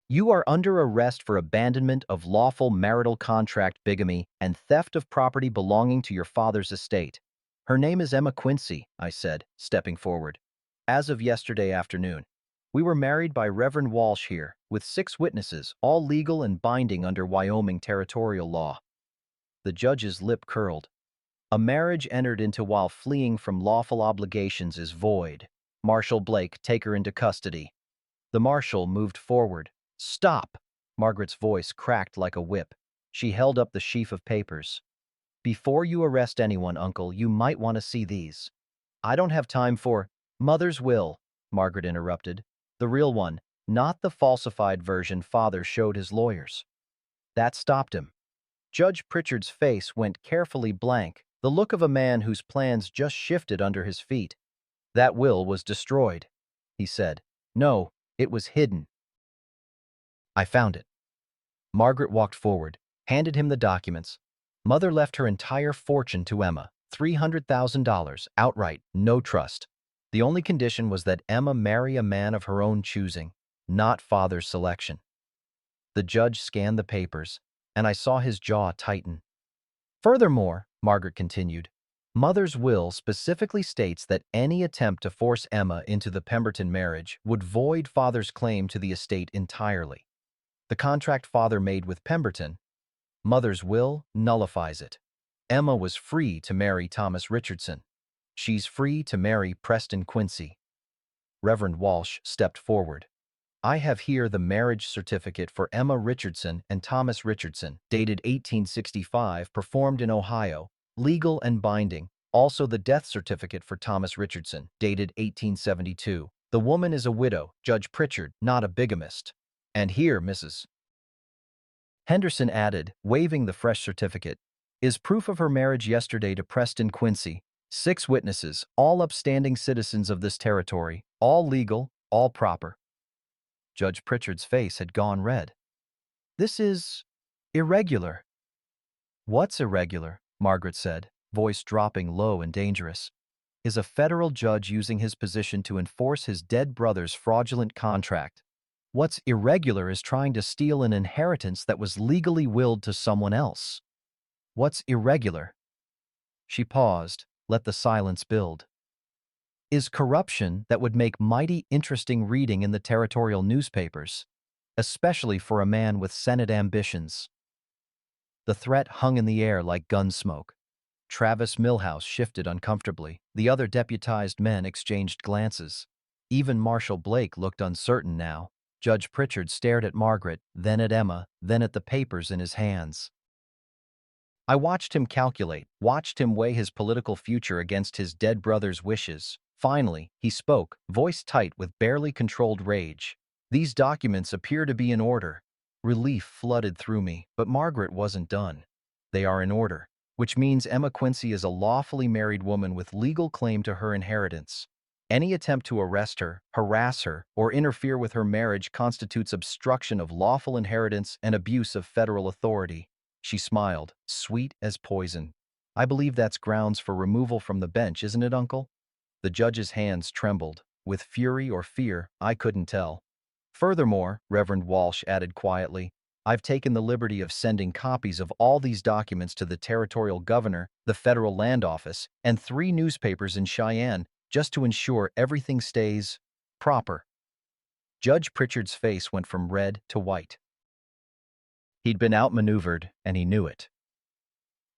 "You are under arrest for abandonment of lawful marital contract, bigamy, and theft of property belonging to your father's estate." "Her name is Emma Quincy," I said, stepping forward. "As of yesterday afternoon. We were married by Reverend Walsh here, with 6 witnesses, all legal and binding under Wyoming territorial law." The judge's lip curled. "A marriage entered into while fleeing from lawful obligations is void. Marshal Blake, take her into custody." The marshal moved forward. "Stop!" Margaret's voice cracked like a whip. She held up the sheaf of papers. "Before you arrest anyone, Uncle, you might want to see these." "I don't have time for—" "Mother's will," Margaret interrupted. "The real one, not the falsified version Father showed his lawyers." That stopped him. Judge Pritchard's face went carefully blank, the look of a man whose plans just shifted under his feet. "That will was destroyed," he said. "No, it was hidden. I found it." Margaret walked forward, handed him the documents. "Mother left her entire fortune to Emma, $300,000, outright, no trust. The only condition was that Emma marry a man of her own choosing, not Father's selection." The judge scanned the papers, and I saw his jaw tighten. "Furthermore," Margaret continued, "Mother's will specifically states that any attempt to force Emma into the Pemberton marriage would void Father's claim to the estate entirely. The contract Father made with Pemberton, Mother's will nullifies it. Emma was free to marry Thomas Richardson. She's free to marry Preston Quincy." Reverend Walsh stepped forward. "I have here the marriage certificate for Emma Richardson and Thomas Richardson, dated 1865, performed in Ohio, legal and binding. Also the death certificate for Thomas Richardson, dated 1872. The woman is a widow, Judge Pritchard, not a bigamist. And here, Mrs. Henderson added, waving the fresh certificate, is proof of her marriage yesterday to Preston Quincy. 6 witnesses, all upstanding citizens of this territory, all legal, all proper." Judge Pritchard's face had gone red. "This is irregular." "What's irregular?" Margaret said, voice dropping low and dangerous. Is a federal judge using his position to enforce his dead brother's fraudulent contract? What's irregular is trying to steal an inheritance that was legally willed to someone else. What's irregular? She paused, let the silence build. Is corruption that would make mighty interesting reading in the territorial newspapers, especially for a man with Senate ambitions. The threat hung in the air like gun smoke. Travis Milhouse shifted uncomfortably. The other deputized men exchanged glances. Even Marshal Blake looked uncertain now. Judge Pritchard stared at Margaret, then at Emma, then at the papers in his hands. I watched him calculate, watched him weigh his political future against his dead brother's wishes. Finally, he spoke, voice tight with barely controlled rage. These documents appear to be in order. Relief flooded through me, but Margaret wasn't done. They are in order, which means Emma Quincy is a lawfully married woman with legal claim to her inheritance. Any attempt to arrest her, harass her, or interfere with her marriage constitutes obstruction of lawful inheritance and abuse of federal authority. She smiled, sweet as poison. I believe that's grounds for removal from the bench, isn't it, Uncle? The judge's hands trembled. With fury or fear, I couldn't tell. Furthermore, Reverend Walsh added quietly, I've taken the liberty of sending copies of all these documents to the territorial governor, the federal land office, and 3 newspapers in Cheyenne, just to ensure everything stays proper. Judge Pritchard's face went from red to white. He'd been outmaneuvered, and he knew it.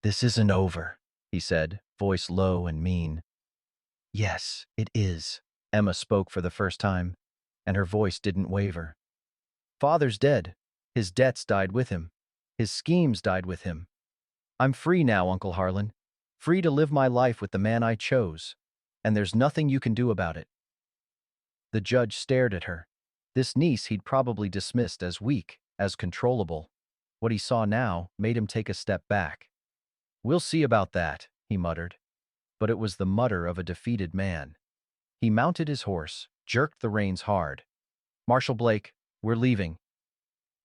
This isn't over, he said, voice low and mean. Yes, it is. Emma spoke for the first time, and her voice didn't waver. Father's dead. His debts died with him. His schemes died with him. I'm free now, Uncle Harlan. Free to live my life with the man I chose. And there's nothing you can do about it. The judge stared at her. This niece he'd probably dismissed as weak, as controllable. What he saw now made him take a step back. We'll see about that, he muttered. But it was the mutter of a defeated man. He mounted his horse, jerked the reins hard. Marshal Blake, we're leaving.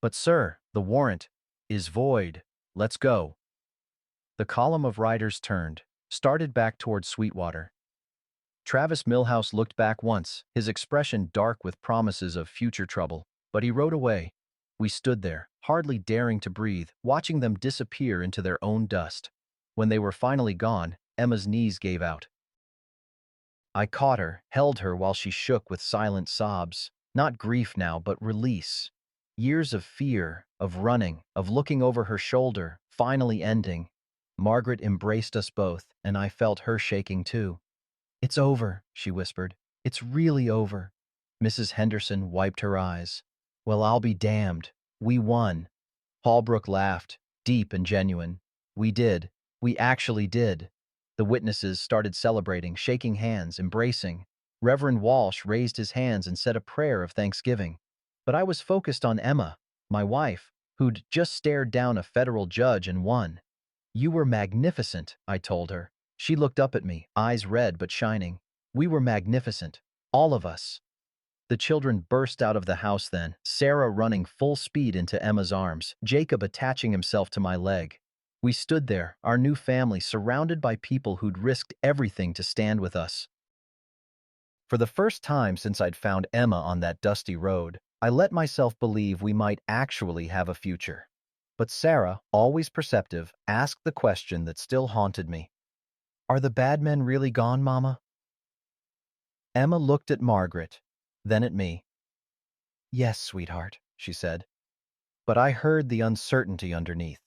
But sir, the warrant is void. Let's go. The column of riders turned, started back toward Sweetwater. Travis Milhouse looked back once, his expression dark with promises of future trouble, but he rode away. We stood there, hardly daring to breathe, watching them disappear into their own dust. When they were finally gone, Emma's knees gave out. I caught her, held her while she shook with silent sobs. Not grief now, but release. Years of fear, of running, of looking over her shoulder, finally ending. Margaret embraced us both, and I felt her shaking too. It's over, she whispered. It's really over. Mrs. Henderson wiped her eyes. Well, I'll be damned. We won. Holbrook laughed, deep and genuine. We did. We actually did. The witnesses started celebrating, shaking hands, embracing. Reverend Walsh raised his hands and said a prayer of thanksgiving. But I was focused on Emma, my wife, who'd just stared down a federal judge and won. You were magnificent, I told her. She looked up at me, eyes red but shining. We were magnificent. All of us. The children burst out of the house then, Sarah running full speed into Emma's arms, Jacob attaching himself to my leg. We stood there, our new family, surrounded by people who'd risked everything to stand with us. For the first time since I'd found Emma on that dusty road, I let myself believe we might actually have a future. But Sarah, always perceptive, asked the question that still haunted me. Are the bad men really gone, Mama? Emma looked at Margaret, then at me. Yes, sweetheart, she said. But I heard the uncertainty underneath.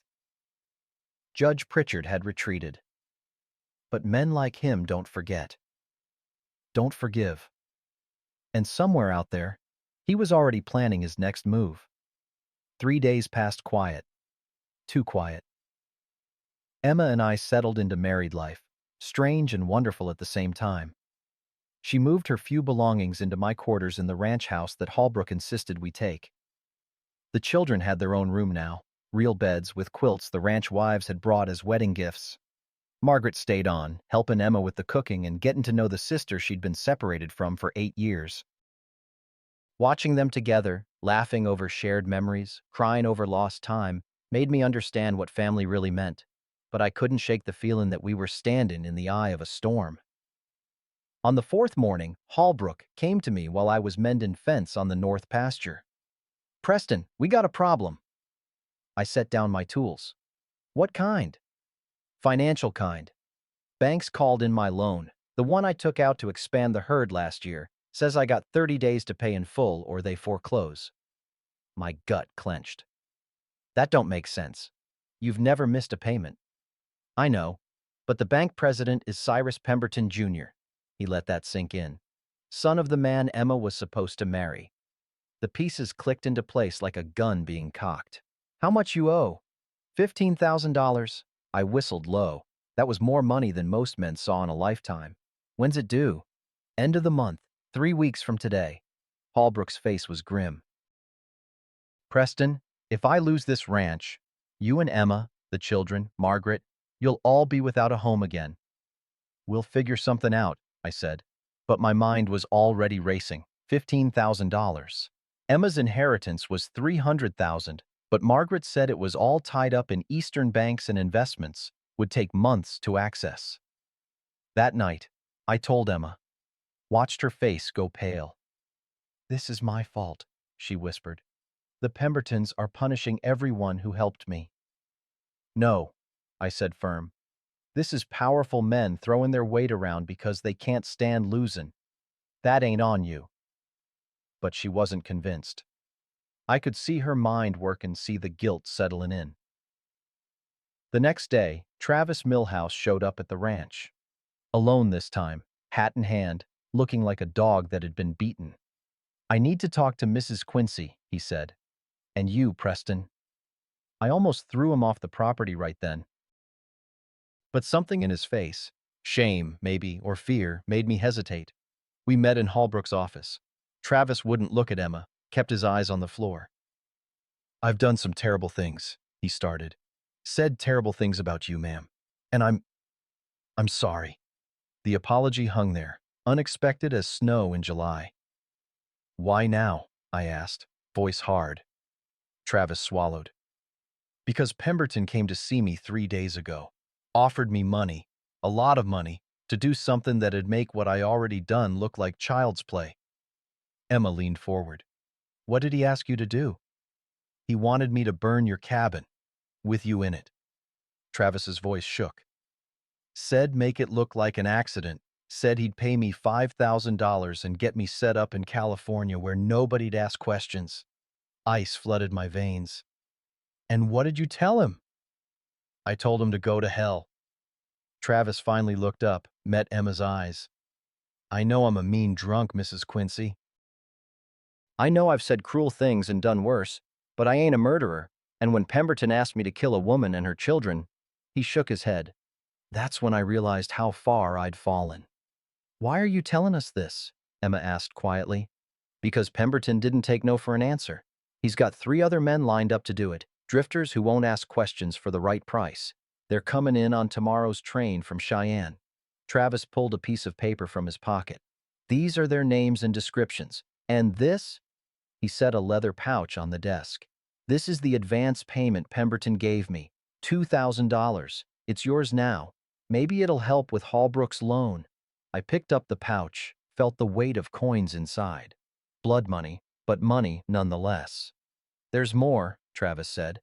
Judge Pritchard had retreated. But men like him don't forget. Don't forgive. And somewhere out there, he was already planning his next move. 3 days passed quiet. Too quiet. Emma and I settled into married life, strange and wonderful at the same time. She moved her few belongings into my quarters in the ranch house that Holbrook insisted we take. The children had their own room now, real beds with quilts the ranch wives had brought as wedding gifts. Margaret stayed on, helping Emma with the cooking and getting to know the sister she'd been separated from for 8 years. Watching them together, laughing over shared memories, crying over lost time, made me understand what family really meant, but I couldn't shake the feeling that we were standing in the eye of a storm. On the fourth morning, Holbrook came to me while I was mending fence on the north pasture. "Preston, we got a problem." I set down my tools. "What kind?" "Financial kind. Banks called in my loan. The one I took out to expand the herd last year says I got 30 days to pay in full or they foreclose." My gut clenched. "That don't make sense. You've never missed a payment." "I know, but the bank president is Cyrus Pemberton Jr." He let that sink in. Son of the man Emma was supposed to marry. The pieces clicked into place like a gun being cocked. "How much you owe?" $15,000. I whistled low. That was more money than most men saw in a lifetime. "When's it due?" "End of the month, 3 weeks from today." Holbrook's face was grim. "Preston, if I lose this ranch, you and Emma, the children, Margaret, you'll all be without a home again." "We'll figure something out," I said. But my mind was already racing. $15,000. Emma's inheritance was $300,000, but Margaret said it was all tied up in Eastern banks and investments, would take months to access. That night, I told Emma, watched her face go pale. "This is my fault," she whispered. "The Pembertons are punishing everyone who helped me." "No," I said firm. "This is powerful men throwing their weight around because they can't stand losing. That ain't on you." But she wasn't convinced. I could see her mind work and see the guilt settling in. The next day, Travis Milhouse showed up at the ranch. Alone this time, hat in hand, looking like a dog that had been beaten. "I need to talk to Mrs. Quincy," he said. "And you, Preston." I almost threw him off the property right then. But something in his face, shame, maybe, or fear, made me hesitate. We met in Holbrook's office. Travis wouldn't look at Emma, kept his eyes on the floor. "I've done some terrible things," he started. "Said terrible things about you, ma'am. And I'm sorry." The apology hung there, unexpected as snow in July. "Why now?" I asked, voice hard. Travis swallowed. "Because Pemberton came to see me 3 days ago. Offered me money, a lot of money, to do something that'd make what I already done look like child's play." Emma leaned forward. "What did he ask you to do?" "He wanted me to burn your cabin, with you in it." Travis's voice shook. "Said make it look like an accident. Said he'd pay me $5,000 and get me set up in California where nobody'd ask questions." Ice flooded my veins. "And what did you tell him?" "I told him to go to hell." Travis finally looked up, met Emma's eyes. "I know I'm a mean drunk, Mrs. Quincy. I know I've said cruel things and done worse, but I ain't a murderer, and when Pemberton asked me to kill a woman and her children," he shook his head. That's when I realized how far I'd fallen. "Why are you telling us this?" Emma asked quietly. "Because Pemberton didn't take no for an answer. He's got 3 other men lined up to do it, drifters who won't ask questions for the right price. They're coming in on tomorrow's train from Cheyenne." Travis pulled a piece of paper from his pocket. "These are their names and descriptions. And this?" He set a leather pouch on the desk. "This is the advance payment Pemberton gave me. $2,000. It's yours now. Maybe it'll help with Holbrook's loan." I picked up the pouch, felt the weight of coins inside. Blood money, but money nonetheless. "There's more," Travis said.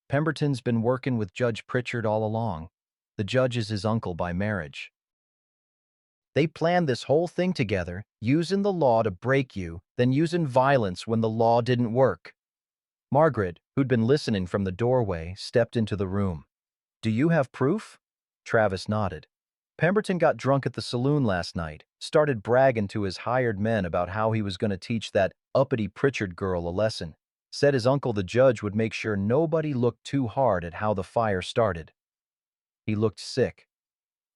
"Pemberton's been working with Judge Pritchard all along. The judge is his uncle by marriage. They planned this whole thing together, using the law to break you, then using violence when the law didn't work." Margaret, who'd been listening from the doorway, stepped into the room. "Do you have proof?" Travis nodded. "Pemberton got drunk at the saloon last night, started bragging to his hired men about how he was going to teach that uppity Pritchard girl a lesson. Said his uncle the judge would make sure nobody looked too hard at how the fire started." He looked sick.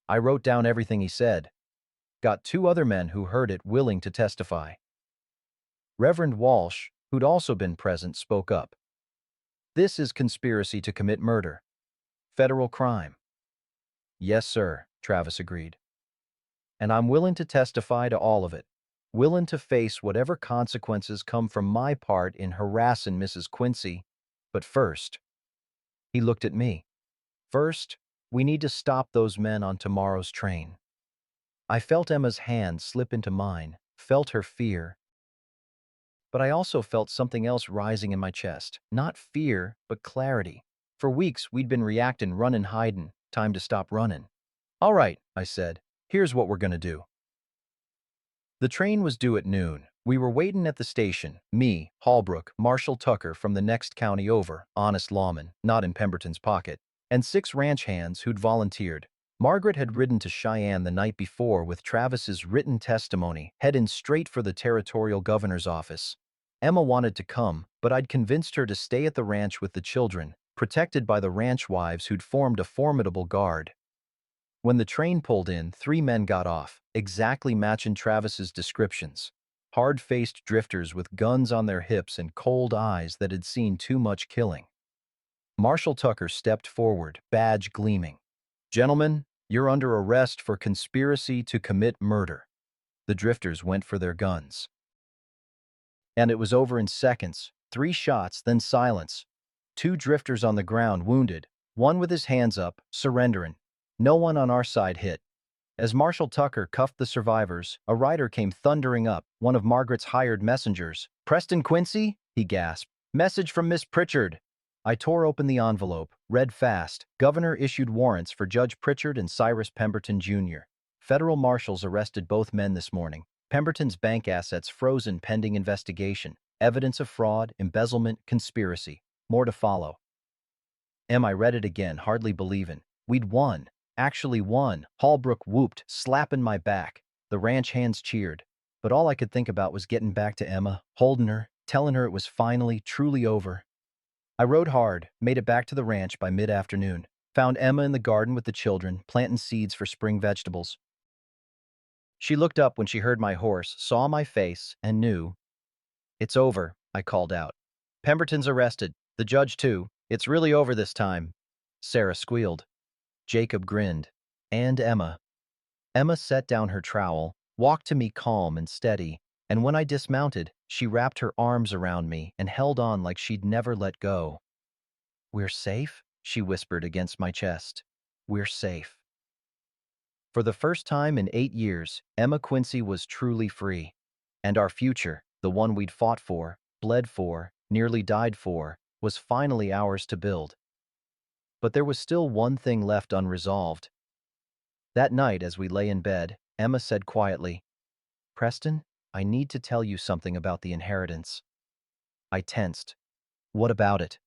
I wrote down everything he said. Got 2 other men who heard it willing to testify. Reverend Walsh, who'd also been present, spoke up. "This is conspiracy to commit murder. Federal crime." "Yes, sir," Travis agreed. "And I'm willing to testify to all of it. Willing to face whatever consequences come from my part in harassing Mrs. Quincy. But first," he looked at me, "first, we need to stop those men on tomorrow's train." I felt Emma's hand slip into mine, felt her fear, but I also felt something else rising in my chest. Not fear, but clarity. For weeks, we'd been reacting, running, hiding. Time to stop running. All right, I said. Here's what we're gonna do. The train was due at noon. We were waiting at the station. Me, Holbrook, Marshall Tucker from the next county over, honest lawman, not in Pemberton's pocket, and 6 ranch hands who'd volunteered. Margaret had ridden to Cheyenne the night before with Travis's written testimony, heading straight for the territorial governor's office. Emma wanted to come, but I'd convinced her to stay at the ranch with the children, protected by the ranch wives who'd formed a formidable guard. When the train pulled in, 3 men got off, exactly matching Travis's descriptions. Hard-faced drifters with guns on their hips and cold eyes that had seen too much killing. Marshall Tucker stepped forward, badge gleaming. "Gentlemen, you're under arrest for conspiracy to commit murder." The drifters went for their guns. And it was over in seconds. 3 shots, then silence. 2 drifters on the ground, wounded, one with his hands up, surrendering. No one on our side hit. As Marshall Tucker cuffed the survivors, a rider came thundering up, one of Margaret's hired messengers. "Preston Quincy?" he gasped. "Message from Miss Pritchard." I tore open the envelope, read fast. Governor issued warrants for Judge Pritchard and Cyrus Pemberton, Jr. Federal marshals arrested both men this morning. Pemberton's bank assets frozen pending investigation. Evidence of fraud, embezzlement, conspiracy. More to follow. I read it again, hardly believing. We'd won. Actually won. Holbrook whooped, slapping my back. The ranch hands cheered. But all I could think about was getting back to Emma, holding her, telling her it was finally, truly over. I rode hard, made it back to the ranch by mid-afternoon. Found Emma in the garden with the children, planting seeds for spring vegetables. She looked up when she heard my horse, saw my face, and knew. "It's over," I called out. "Pemberton's arrested. The judge, too. It's really over this time." Sarah squealed. Jacob grinned. And Emma. Emma set down her trowel, walked to me calm and steady, and when I dismounted, she wrapped her arms around me and held on like she'd never let go. "We're safe?" she whispered against my chest. "We're safe." For the first time in 8 years, Emma Quincy was truly free. And our future, the one we'd fought for, bled for, nearly died for, was finally ours to build. But there was still one thing left unresolved. That night, as we lay in bed, Emma said quietly, "Preston, I need to tell you something about the inheritance." I tensed. "What about it?"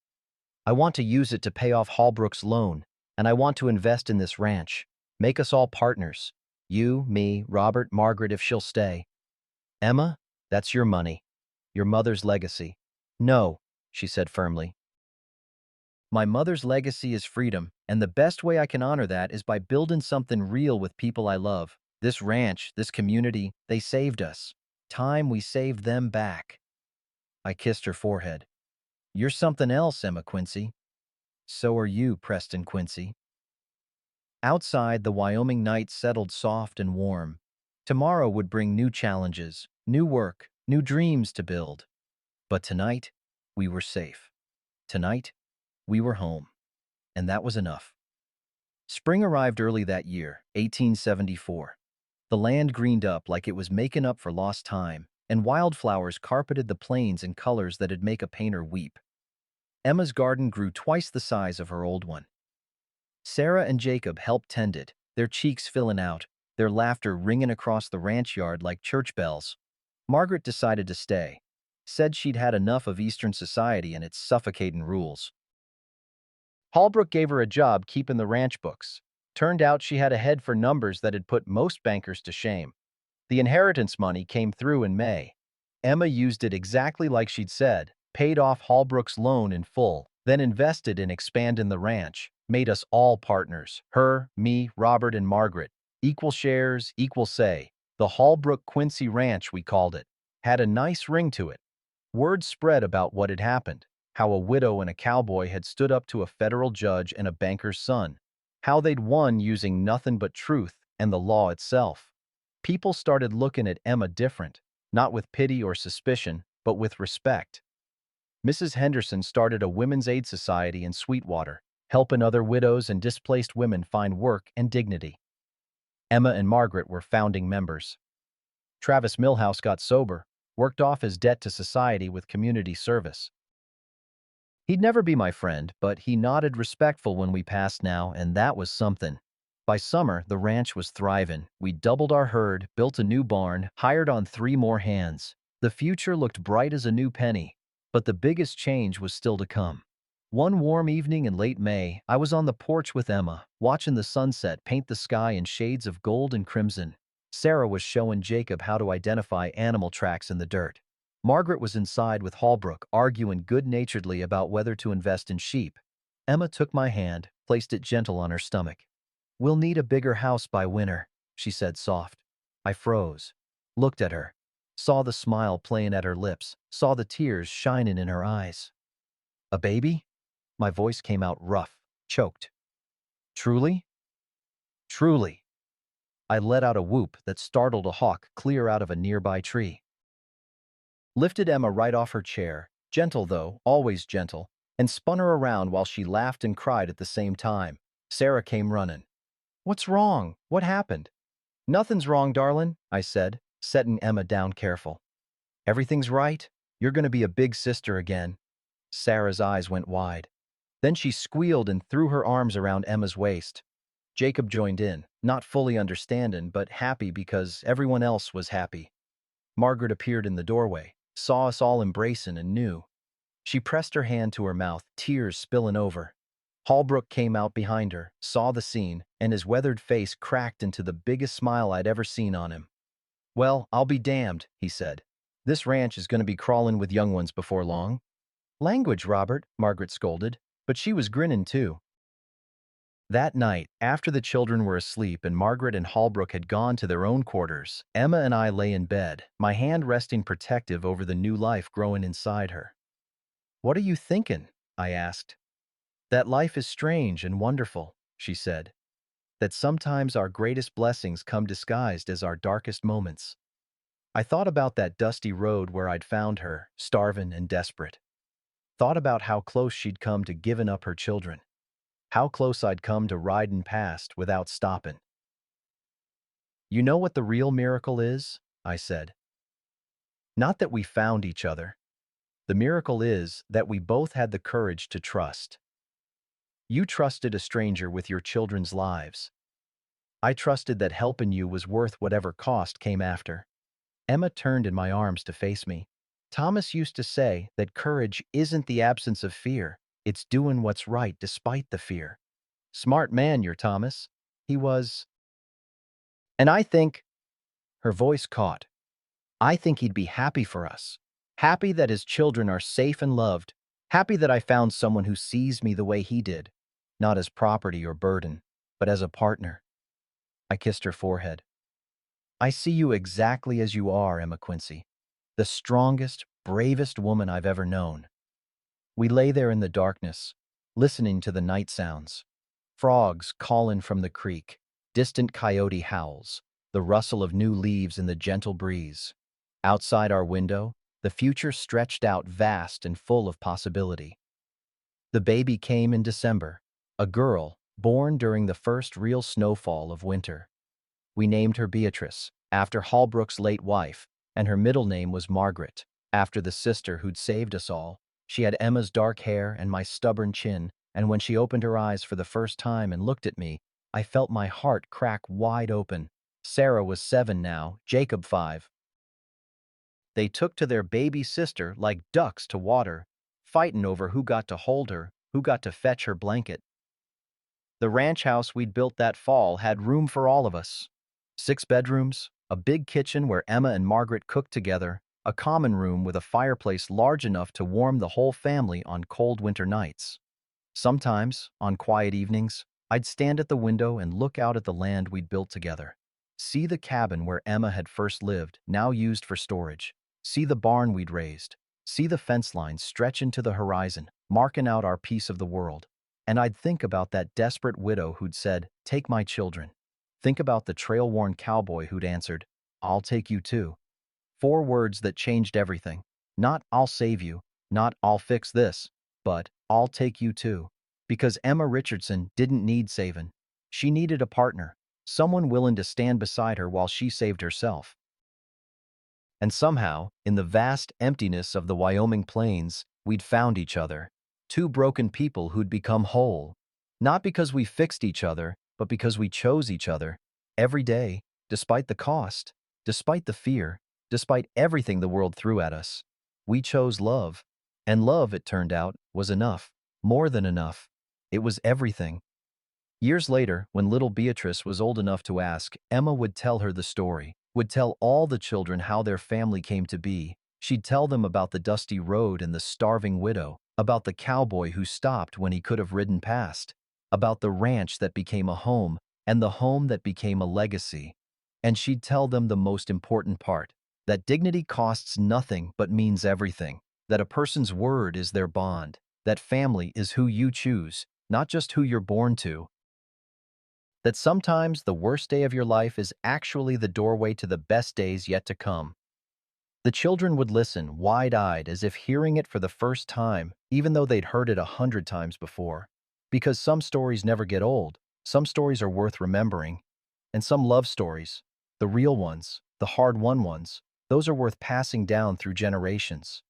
"I want to use it to pay off Holbrook's loan, and I want to invest in this ranch. Make us all partners. You, me, Robert, Margaret, if she'll stay." "Emma, that's your money. Your mother's legacy." "No," she said firmly. "My mother's legacy is freedom, and the best way I can honor that is by building something real with people I love. This ranch, this community, they saved us. Time we saved them back." I kissed her forehead. "You're something else, Emma Quincy." "So are you, Preston Quincy." Outside, the Wyoming night settled soft and warm. Tomorrow would bring new challenges, new work, new dreams to build. But tonight, we were safe. Tonight, we were home. And that was enough. Spring arrived early that year, 1874. The land greened up like it was making up for lost time, and wildflowers carpeted the plains in colors that'd make a painter weep. Emma's garden grew twice the size of her old one. Sarah and Jacob helped tend it, their cheeks filling out, their laughter ringing across the ranch yard like church bells. Margaret decided to stay, said she'd had enough of Eastern society and its suffocating rules. Holbrook gave her a job keeping the ranch books. Turned out she had a head for numbers that had put most bankers to shame. The inheritance money came through in May. Emma used it exactly like she'd said, paid off Holbrook's loan in full, then invested in expanding the ranch, made us all partners, her, me, Robert, and Margaret. Equal shares, equal say. The Holbrook Quincy Ranch, we called it. Had a nice ring to it. Word spread about what had happened, how a widow and a cowboy had stood up to a federal judge and a banker's son, how they'd won using nothing but truth and the law itself. People started looking at Emma different, not with pity or suspicion, but with respect. Mrs. Henderson started a women's aid society in Sweetwater, helping other widows and displaced women find work and dignity. Emma and Margaret were founding members. Travis Milhouse got sober, worked off his debt to society with community service. He'd never be my friend, but he nodded respectful when we passed now, and that was something. By summer, the ranch was thriving. We doubled our herd, built a new barn, hired on 3 more hands. The future looked bright as a new penny, but the biggest change was still to come. One warm evening in late May, I was on the porch with Emma, watching the sunset paint the sky in shades of gold and crimson. Sarah was showing Jacob how to identify animal tracks in the dirt. Margaret was inside with Holbrook, arguing good-naturedly about whether to invest in sheep. Emma took my hand, placed it gentle on her stomach. "We'll need a bigger house by winter," she said soft. I froze, looked at her, saw the smile playing at her lips, saw the tears shining in her eyes. "A baby?" My voice came out rough, choked. "Truly?" "Truly." I let out a whoop that startled a hawk clear out of a nearby tree. Lifted Emma right off her chair, gentle though, always gentle, and spun her around while she laughed and cried at the same time. Sarah came running. "What's wrong? What happened?" "Nothing's wrong, darling," I said, setting Emma down careful. "Everything's right. You're going to be a big sister again." Sarah's eyes went wide. Then she squealed and threw her arms around Emma's waist. Jacob joined in, not fully understanding, but happy because everyone else was happy. Margaret appeared in the doorway, saw us all embracing, and knew. She pressed her hand to her mouth, tears spilling over. Holbrook came out behind her, saw the scene, and his weathered face cracked into the biggest smile I'd ever seen on him. "Well, I'll be damned," he said. "This ranch is going to be crawling with young ones before long." "Language, Robert," Margaret scolded, but she was grinning too. That night, after the children were asleep and Margaret and Holbrook had gone to their own quarters, Emma and I lay in bed, my hand resting protective over the new life growing inside her. "What are you thinking?" I asked. "That life is strange and wonderful," she said. "That sometimes our greatest blessings come disguised as our darkest moments." I thought about that dusty road where I'd found her, starving and desperate. Thought about how close she'd come to giving up her children. How close I'd come to riding past without stopping. "You know what the real miracle is?" I said. "Not that we found each other. The miracle is that we both had the courage to trust. You trusted a stranger with your children's lives. I trusted that helping you was worth whatever cost came after." Emma turned in my arms to face me. "Thomas used to say that courage isn't the absence of fear, it's doing what's right despite the fear. Smart man, your Thomas. He was. And I think," her voice caught, "I think he'd be happy for us. Happy that his children are safe and loved. Happy that I found someone who sees me the way he did, not as property or burden, but as a partner." I kissed her forehead. "I see you exactly as you are, Emma Quincy. The strongest, bravest woman I've ever known." We lay there in the darkness, listening to the night sounds. Frogs calling from the creek, distant coyote howls, the rustle of new leaves in the gentle breeze. Outside our window, the future stretched out vast and full of possibility. The baby came in December, a girl born during the first real snowfall of winter. We named her Beatrice, after Holbrook's late wife, and her middle name was Margaret, after the sister who'd saved us all. She had Emma's dark hair and my stubborn chin, and when she opened her eyes for the first time and looked at me, I felt my heart crack wide open. Sarah was 7 now, Jacob 5. They took to their baby sister like ducks to water, fighting over who got to hold her, who got to fetch her blanket. The ranch house we'd built that fall had room for all of us. 6 bedrooms, a big kitchen where Emma and Margaret cooked together, a common room with a fireplace large enough to warm the whole family on cold winter nights. Sometimes, on quiet evenings, I'd stand at the window and look out at the land we'd built together. See the cabin where Emma had first lived, now used for storage. See the barn we'd raised. See the fence lines stretch into the horizon, marking out our piece of the world. And I'd think about that desperate widow who'd said, "Take my children." Think about the trail-worn cowboy who'd answered, "I'll take you too." 4 words that changed everything. Not "I'll save you," not "I'll fix this," but "I'll take you too." Because Emma Richardson didn't need saving. She needed a partner. someone willing to stand beside her while she saved herself. And somehow, in the vast emptiness of the Wyoming plains, we'd found each other. Two broken people who'd become whole. Not because we fixed each other, but because we chose each other. Every day, despite the cost, despite the fear, despite everything the world threw at us. We chose love. And love, it turned out, was enough. More than enough. It was everything. Years later, when little Beatrice was old enough to ask, Emma would tell her the story, would tell all the children how their family came to be. She'd tell them about the dusty road and the starving widow, about the cowboy who stopped when he could have ridden past, about the ranch that became a home, and the home that became a legacy. And she'd tell them the most important part, that dignity costs nothing but means everything, that a person's word is their bond, that family is who you choose, not just who you're born to, that sometimes the worst day of your life is actually the doorway to the best days yet to come. The children would listen, wide-eyed, as if hearing it for the first time, even though they'd heard it 100 times before. Because some stories never get old, some stories are worth remembering, and some love stories, the real ones, the hard-won ones, those are worth passing down through generations.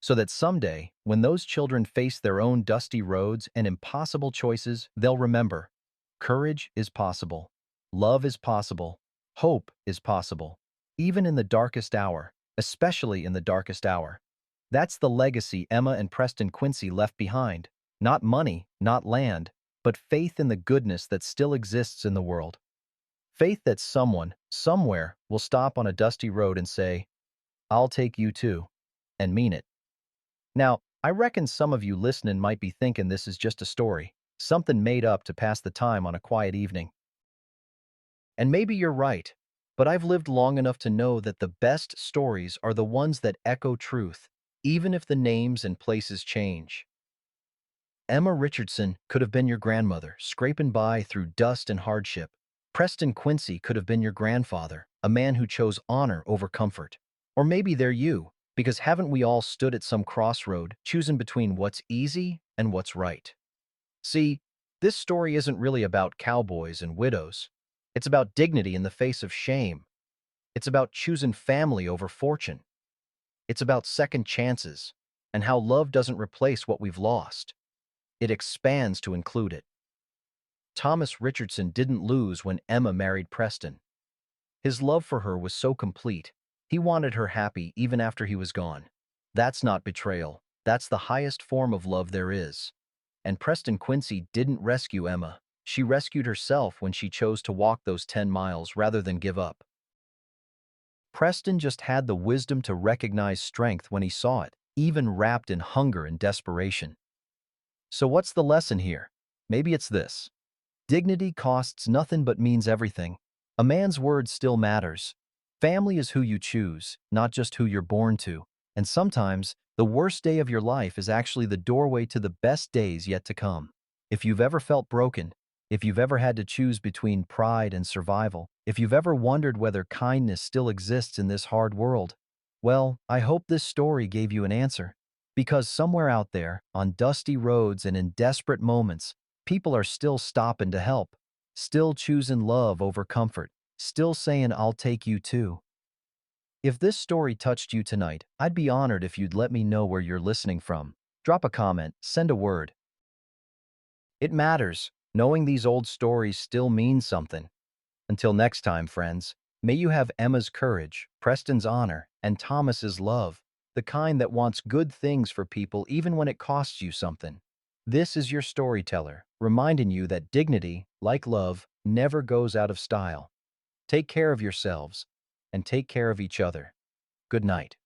So that someday, when those children face their own dusty roads and impossible choices, they'll remember. Courage is possible. Love is possible. Hope is possible. Even in the darkest hour, especially in the darkest hour. That's the legacy Emma and Preston Quincy left behind. Not money, not land, but faith in the goodness that still exists in the world. Faith that someone, somewhere, will stop on a dusty road and say, "I'll take you too," and mean it. Now, I reckon some of you listening might be thinking this is just a story, something made up to pass the time on a quiet evening. And maybe you're right, but I've lived long enough to know that the best stories are the ones that echo truth, even if the names and places change. Emma Richardson could have been your grandmother, scraping by through dust and hardship. Preston Quincy could have been your grandfather, a man who chose honor over comfort. Or maybe they're you, because haven't we all stood at some crossroad, choosing between what's easy and what's right? See, this story isn't really about cowboys and widows. It's about dignity in the face of shame. It's about choosing family over fortune. It's about second chances and how love doesn't replace what we've lost. It expands to include it. Thomas Richardson didn't lose when Emma married Preston. His love for her was so complete, he wanted her happy even after he was gone. That's not betrayal. That's the highest form of love there is. And Preston Quincy didn't rescue Emma. She rescued herself when she chose to walk those 10 miles rather than give up. Preston just had the wisdom to recognize strength when he saw it, even wrapped in hunger and desperation. So what's the lesson here? Maybe it's this. Dignity costs nothing but means everything. A man's word still matters. Family is who you choose, not just who you're born to. And sometimes, the worst day of your life is actually the doorway to the best days yet to come. If you've ever felt broken, if you've ever had to choose between pride and survival, if you've ever wondered whether kindness still exists in this hard world, well, I hope this story gave you an answer. Because somewhere out there, on dusty roads and in desperate moments, people are still stopping to help, still choosing love over comfort, still saying, "I'll take you too." If this story touched you tonight, I'd be honored if you'd let me know where you're listening from. Drop a comment, send a word. It matters. Knowing these old stories still means something. Until next time, friends, may you have Emma's courage, Preston's honor, and Thomas's love, the kind that wants good things for people even when it costs you something. This is your storyteller, reminding you that dignity, like love, never goes out of style. Take care of yourselves, and take care of each other. Good night.